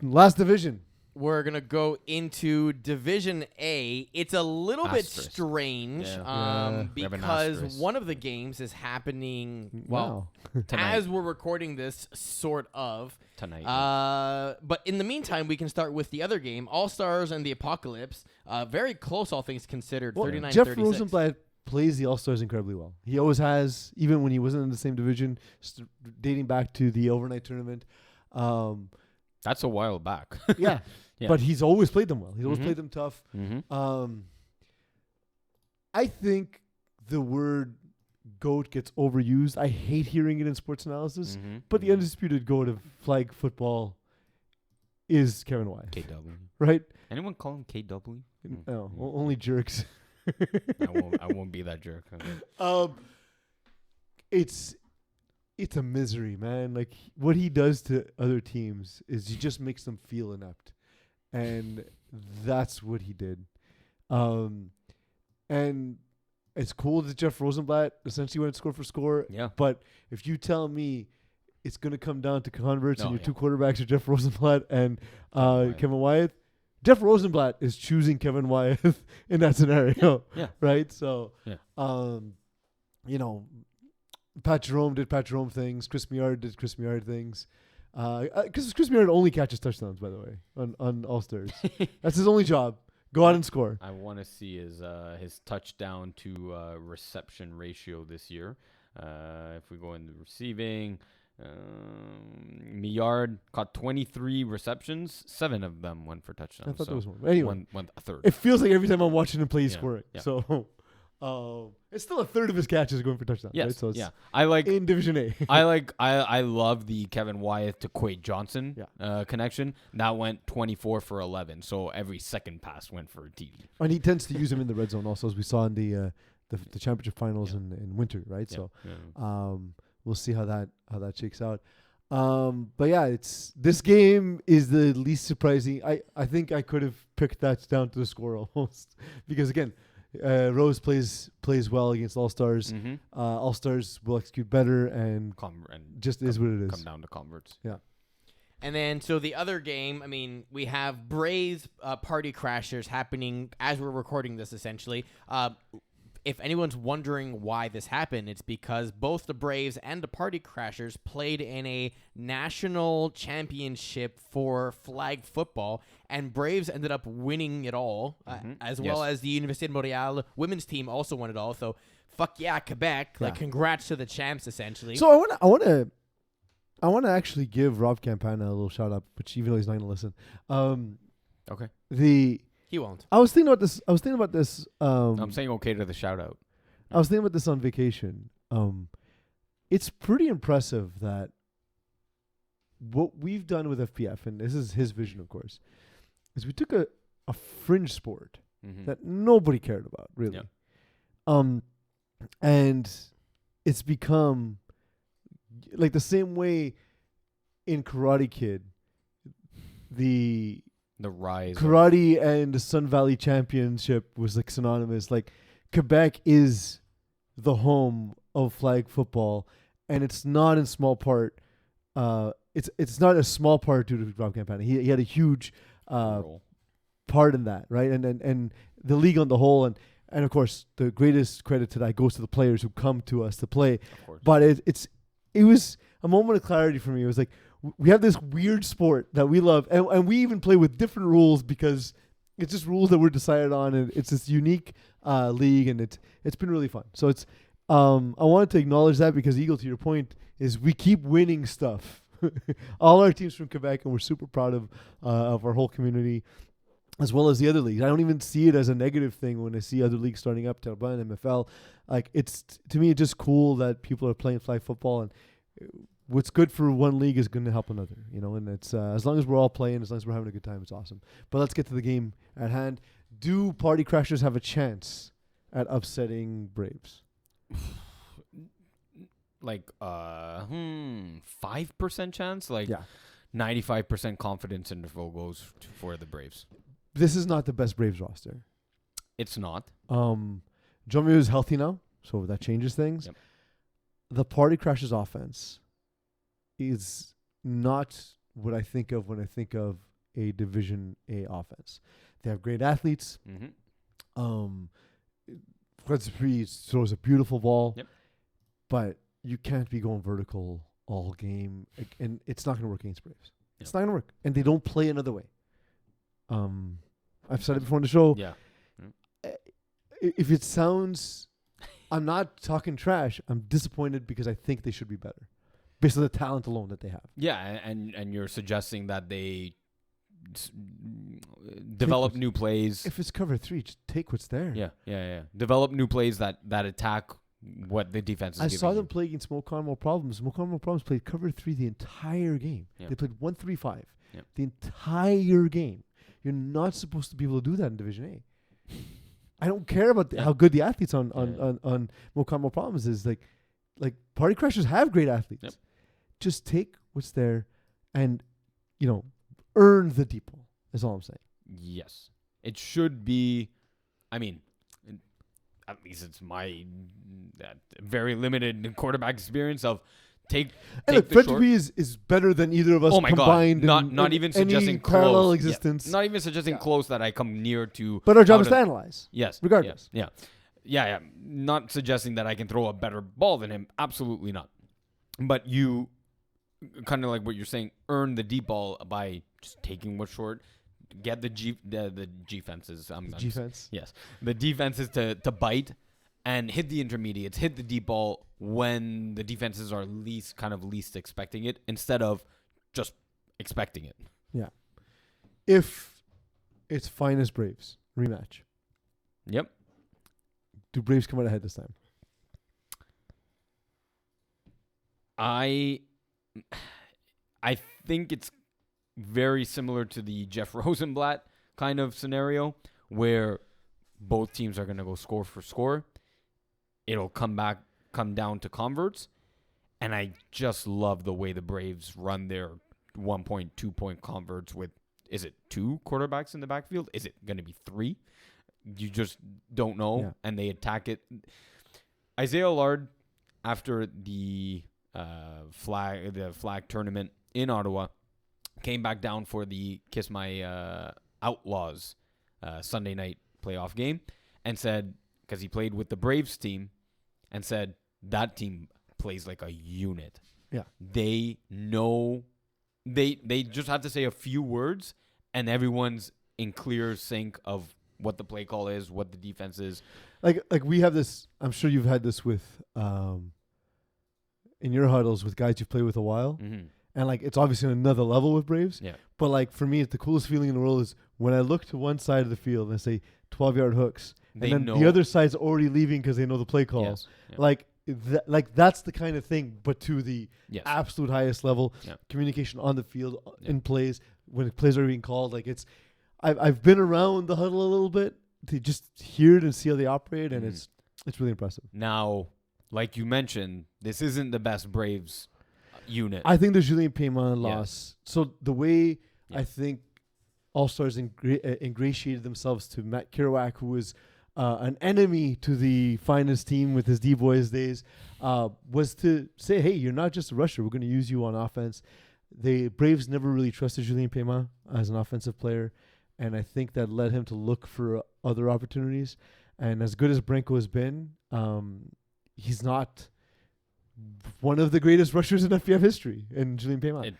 Last division. We're going to go into Division A. It's a little bit Asterisk. strange Yeah. Yeah. We have an because asterisk. one of the games is happening, well, Wow. Tonight. as we're recording this, sort of. Tonight. But in the meantime, we can start with the other game, All-Stars and the Apocalypse. Very close, all things considered, Well, 39-36. Jeff Rosenblatt plays the All-Stars incredibly well. He always has, even when he wasn't in the same division, dating back to the overnight tournament. That's a while back. Yeah. Yeah. But he's always played them well. He's always Mhm. played them tough. Mm-hmm. I think the word GOAT gets overused. I hate hearing it in sports analysis, Mm-hmm. but the undisputed GOAT of flag football is Kevin Wyeth, KW. right? Anyone call him KW? No, only jerks. I won't be that jerk. Okay. It's a misery, man. Like what he does to other teams is he just makes them feel inept, and that's what he did. And it's cool that Jeff Rosenblatt essentially went score for score. Yeah. But if you tell me it's going to come down to converts and No, your yeah. two quarterbacks are Jeff Rosenblatt and Wyeth. Kevin Wyeth, Jeff Rosenblatt is choosing Kevin Wyeth in that scenario. Yeah. Right? So, Yeah. Pat Jerome did Pat Jerome things. Chris Meard did Chris Meard things. Because Chris Meard only catches touchdowns, by the way, on All-Stars. That's his only job. Go out and score. I want to see his touchdown to reception ratio this year. If we go into receiving, Millard caught 23 receptions. 7 of them went for touchdowns. I thought so there was one. Anyway, one a third. it feels like every time I'm watching him play, he's Yeah, scoring. yeah. So it's still a third of his catches going for touchdowns. Yes, Right? So it's yeah. I like. in Division A. I love the Kevin Wyeth to Quade Johnson connection. That went 24 for 11. So every second pass went for a TD. And he tends to use him in the red zone also, as we saw in the championship finals in winter, right? Yeah, So yeah. we'll see how that shakes out. But yeah, this game is the least surprising. I think I could have picked that down to the score almost because again, Rose plays well against All Stars. Mm-hmm. All Stars will execute better and just is what it is. Come down to converts. Yeah. And then, so the other game, I mean, we have Braves Party Crashers happening as we're recording this, essentially. If anyone's wondering why this happened, it's because both the Braves and the Party Crashers played in a national championship for flag football, and Braves ended up winning it all, as well as the Université de Montréal women's team also won it all. So, fuck yeah, Quebec! Yeah. Like, congrats to the champs, essentially. So I want to actually give Rob Campana a little shout out, which even though he's not going to listen. Okay. He won't. I was thinking about this. I'm saying okay to the shout out. I was thinking about this on vacation. It's pretty impressive that what we've done with FPF, and this is his vision, of course, is we took a fringe sport that nobody cared about, really. Yeah. And it's become like the same way in Karate Kid, the rise karate and the Sun Valley Championship was like synonymous. Like Quebec is the home of flag football, and it's not in small part. It's not a small part due to Rob Campana. He had a huge part in that, right? And the league on the whole, and of course the greatest credit to that goes to the players who come to us to play. Of course. But it was a moment of clarity for me. It was like, we have this weird sport that we love, and we even play with different rules because it's just rules that we're decided on, and it's this unique league, and it's been really fun. So it's I wanted to acknowledge that because, Eagle, to your point, is we keep winning stuff. All our teams from Quebec, and we're super proud of our whole community, as well as the other leagues. I don't even see it as a negative thing when I see other leagues starting up, Terrebonne, MFL. Like, it's, to me, it's just cool that people are playing flag football, and what's good for one league is going to help another, and it's as long as we're all playing, as long as we're having a good time, it's awesome. But let's get to the game at hand. Do Party Crashers have a chance at upsetting Braves? Like 5% chance, like Yeah. 95% confidence interval goes for the Braves. This is not the best Braves roster. It's not. Jomio is healthy now, so that changes things. Yep. The Party Crashers offense is not what I think of when I think of a Division A offense. They have great athletes. Fred Dupree throws a beautiful ball. Yep. But you can't be going vertical all game, and it's not going to work against Braves. It's not going to work, and they don't play another way. I've said it before on the show. Yeah. If it sounds, I'm not talking trash. I'm disappointed because I think they should be better, based on the talent alone that they have. Yeah, and you're suggesting that they develop new plays. If it's cover 3, just take what's there. Yeah. Develop new plays that attack what the defense is I giving saw them you. play against Smoke Carmel Problems. Smoke Carmel Problems played cover 3 the entire game. Yeah. They played 1-3-5 Yeah. the entire game. You're not supposed to be able to do that in Division A. I don't care about how good the athletes on Smoke Carmel Problems is. Like Party Crashers have great athletes. Yep. Just take what's there and, earn the deep ball is all I'm saying. Yes. It should be, I mean, at least it's my very limited quarterback experience of take And look, the Fred short. Dupree is better than either of us Oh my combined. God. Not even any suggesting parallel close. existence. Yeah. Not even suggesting close that I come near to. But our job how is to analyze. Yes. Regardless. Yeah. Not suggesting that I can throw a better ball than him. Absolutely not. But you kind of like what you're saying, earn the deep ball by just taking what's short. Get the defenses. Defense. Yes. The defenses to bite and hit the intermediates, hit the deep ball when the defenses are least expecting it, instead of just expecting it. If it's Finest Braves rematch, Yep. do Braves come out ahead this time? I think it's very similar to the Jeff Rosenblatt kind of scenario where both teams are going to go score for score. It'll come down to converts, and I just love the way the Braves run their 1-point, 2-point converts with, is it 2 quarterbacks in the backfield? Is it going to be 3? You just don't know, and they attack it. Isaiah Allard, after the flag tournament in Ottawa, came back down for the Kiss My Outlaws Sunday night playoff game, and said, because he played with the Braves team, and said that team plays like a unit. Yeah, they know. They just have to say a few words, and everyone's in clear sync of what the play call is, what the defense is. Like we have this. I'm sure you've had this with in your huddles with guys you've played with a while, and like it's obviously on another level with Braves. Yeah. But like for me, it's the coolest feeling in the world is when I look to one side of the field and I say 12-yard hooks, They and then know the other side's already leaving because they know the play call. Yes. Yeah. Like that's the kind of thing, but to the Yes. absolute highest level, Yeah. communication on the field, Yeah. in plays, when plays are being called. Like it's, I've been around the huddle a little bit to just hear it and see how they operate, and it's really impressive. Now, like you mentioned, this isn't the best Braves unit. I think the Julien Payman loss. So the way I think All Stars ingratiated themselves to Matt Kerouac, who was an enemy to the Finest team with his D-Boys days, was to say, hey, you're not just a rusher. We're going to use you on offense. The Braves never really trusted Julien Payman as an offensive player, and I think that led him to look for other opportunities. And as good as Branko has been, he's not one of the greatest rushers in FPF history in Julien Payman.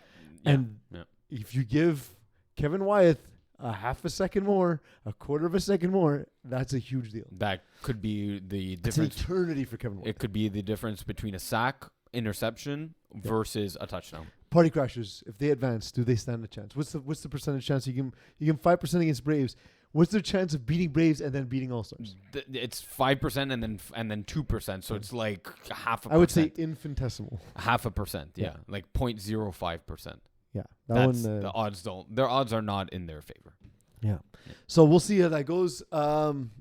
If you give Kevin Wyeth a half a second more, a quarter of a second more, that's a huge deal. That could be the It's an difference. eternity for Kevin Wyeth. It could be the difference between a sack, interception versus a touchdown. Party Crashers, if they advance, do they stand a chance? What's the percentage chance you give 5% against Braves? What's their chance of beating Braves and then beating All Stars? It's 5% and then 2%, so it's like half a percent. I would say infinitesimal. 0.5%, yeah, like 0.05%. Yeah, That's the odds don't. Their odds are not in their favor. Yeah. So we'll see how that goes.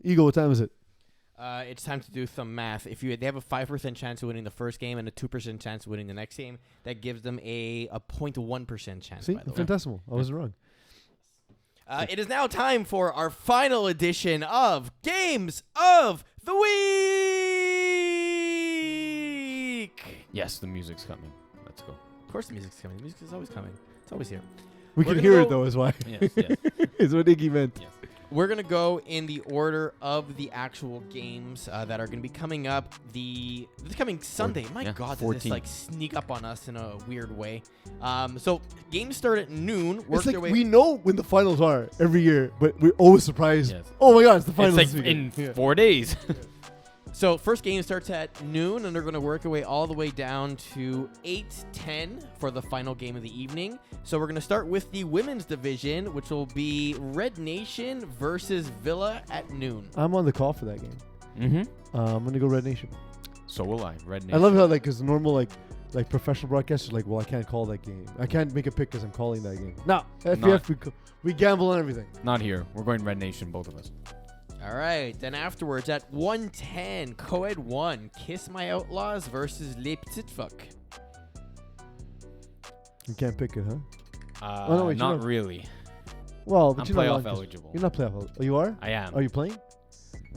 Eagle, what time is it? It's time to do some math. If they have a 5% chance of winning the first game and a 2% chance of winning the next game, that gives them a 0.1% chance. See, by the way. infinitesimal. I wasn't wrong. It is now time for our final edition of Games of the Week. Yes, the music's coming. Let's go. Of course the music's coming. The music is always coming. It's always here. We We're can gonna hear it, go- though, is why. Yes, yes, Is what Iggy meant. yes. We're going to go in the order of the actual games that are going to be coming up this coming Sunday. My yeah, God, does 14. this like sneak up on us in a weird way. So games start at noon. Work It's like their way. we know when the finals are every year, but we're always surprised. Yes. Oh my God, it's the finals It's this like in weekend. 4 days. So first game starts at noon, and they're going to work their way all the way down to 8:10 for the final game of the evening. So we're going to start with the women's division, which will be Red Nation versus Villa at noon. I'm on the call for that game. Mm-hmm. I'm gonna go Red Nation. So will I. Red Nation. I love how because normal like professional broadcasters are like, well, I can't call that game. I can't make a pick because I'm calling that game. No, FPF we gamble on everything. Not here. We're going Red Nation, both of us. All right, then afterwards at 1:10, Co-Ed 1, Kiss My Outlaws versus Les Petites Fuck. You can't pick it, huh? No, wait, not you're not- really. Well, but I'm you're not playoff on 'cause- eligible. You're not playoff eligible. Oh, you are? I am. Are you playing?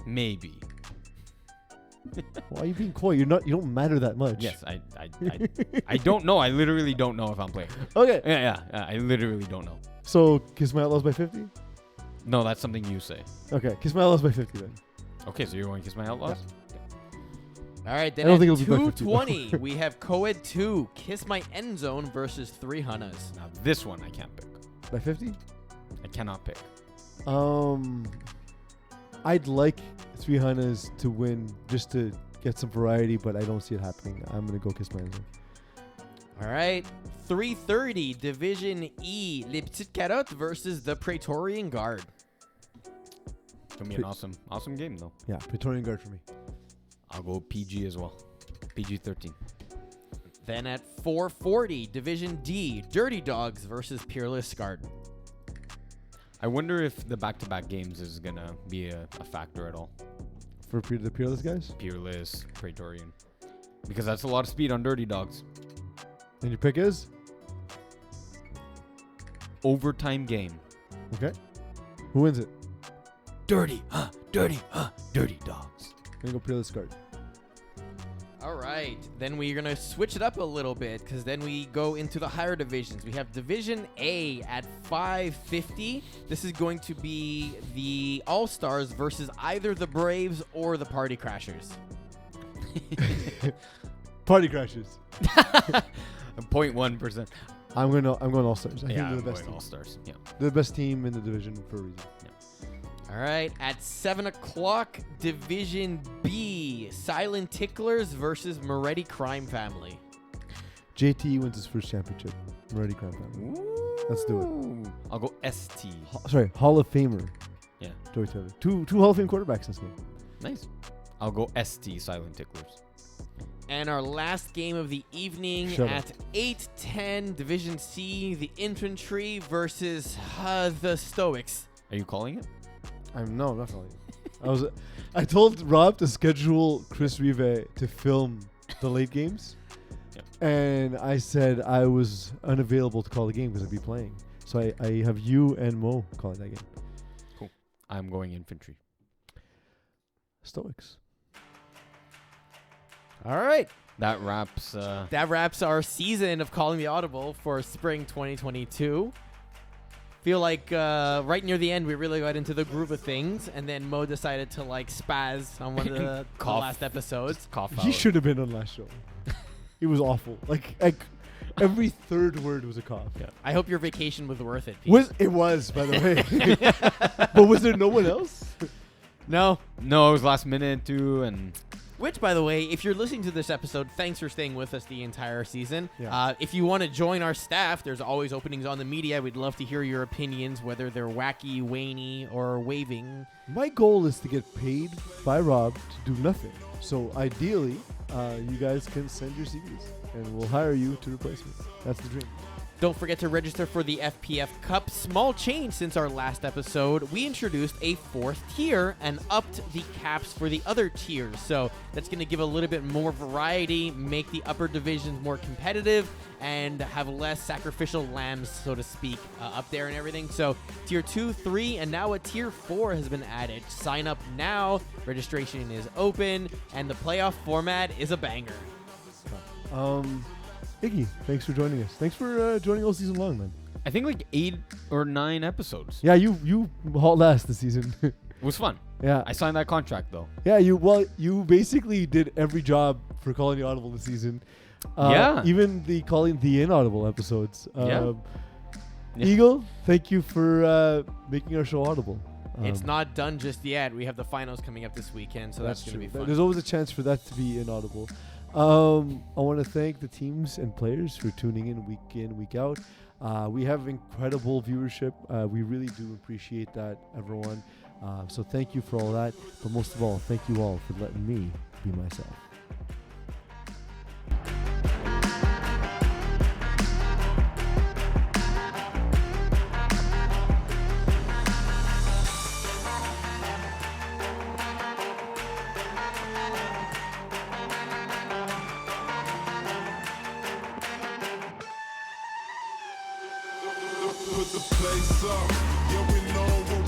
Maybe. Why are you being coy? You don't matter that much. Yes, I don't know. I literally don't know if I'm playing. Okay. Yeah, I literally don't know. So Kiss My Outlaws by 50. No, that's something you say. Okay, Kiss My Outlaws by 50 then. Okay, so you're going to Kiss My Outlaws? All right, then I don't at think it'll be by 50 though. 2:20, we have Co-Ed 2, Kiss My End Zone versus 3 Hunas. Now, this one I can't pick. By 50? I cannot pick. I'd like 3 Hunas to win just to get some variety, but I don't see it happening. I'm gonna go kiss my Enzo. All right. 3:30 Division E, Les Petites Carottes versus the Praetorian Guard. It's gonna be an awesome game though. Yeah, Praetorian Guard for me. I'll go PG as well. PG-13. Then at 4:40 Division D, Dirty Dogs versus Peerless Guard. I wonder if the back-to-back games is gonna be a factor at all. For the Peerless guys? Peerless, Praetorian. Because that's a lot of speed on Dirty Dogs. And your pick is? Overtime game. Okay. Who wins it? Dirty Dogs. I'm gonna go Peerless Guard. All right. Then we're going to switch it up a little bit because then we go into the higher divisions. We have Division A at 550. This is going to be the All-Stars versus either the Braves or the Party Crashers. Party Crashers. 0.1%. I'm going All Stars. I think Yeah, they're I'm the best going team. All Stars. Yeah. They're the best team in the division for a reason. All right. At 7 o'clock, Division B, Silent Ticklers versus Moretti Crime Family. JT wins his first championship. Moretti Crime Family. Let's do it. I'll go ST. Hall of Famer. Yeah. Joey Taylor. Two Hall of Fame quarterbacks this game. Nice. I'll go ST, Silent Ticklers. And our last game of the evening Shut at 8:10, Division C, the Infantry versus the Stoics. Are you calling it? I'm not calling it. I told Rob to schedule Chris Rive to film the late games. Yep. And I said I was unavailable to call the game because I'd be playing. So I have you and Mo calling that game. Cool. I'm going Infantry. Stoics. All right. That wraps. That wraps our season of Calling the Audible for spring 2022. Feel like right near the end we really got into the groove of things, and then Mo decided to like spaz on one of the last episodes. Cough He out. should have been on last show. It was awful. Like every third word was a cough. Yeah. I hope your vacation was worth it, Pete. It was, by the way. But was there no one else? No. No, it was last minute too, and Which, by the way, if you're listening to this episode, thanks for staying with us the entire season. Yeah. If you want to join our staff, there's always openings on the media. We'd love to hear your opinions, whether they're wacky, waney, or waving. My goal is to get paid by Rob to do nothing. So ideally, you guys can send your CVs, and we'll hire you to replace me. That's the dream. Don't forget to register for the FPF Cup. Small change since our last episode. We introduced a 4th tier and upped the caps for the other tiers. So that's going to give a little bit more variety, make the upper divisions more competitive, and have less sacrificial lambs, so to speak, up there and everything. So tier 2, 3, and now a tier 4 has been added. Sign up now. Registration is open, and the playoff format is a banger. Iggy, thanks for joining us. Thanks for joining all season long, man. I think like 8 or 9 episodes. Yeah, you hauled last this season. It was fun. Yeah, I signed that contract though. yeah. You basically did every job for calling the Audible this season. Yeah. Even the calling the inaudible episodes. Yeah. Eagle, thank you for making our show audible. It's not done just yet. We have the finals coming up this weekend, so that's going to be fun. There's always a chance for that to be inaudible. I want to thank the teams and players for tuning in, week out. We have incredible viewership. We really do appreciate that, everyone. So thank you for all that. But most of all, thank you all for letting me be myself. Put the place up, yeah we know what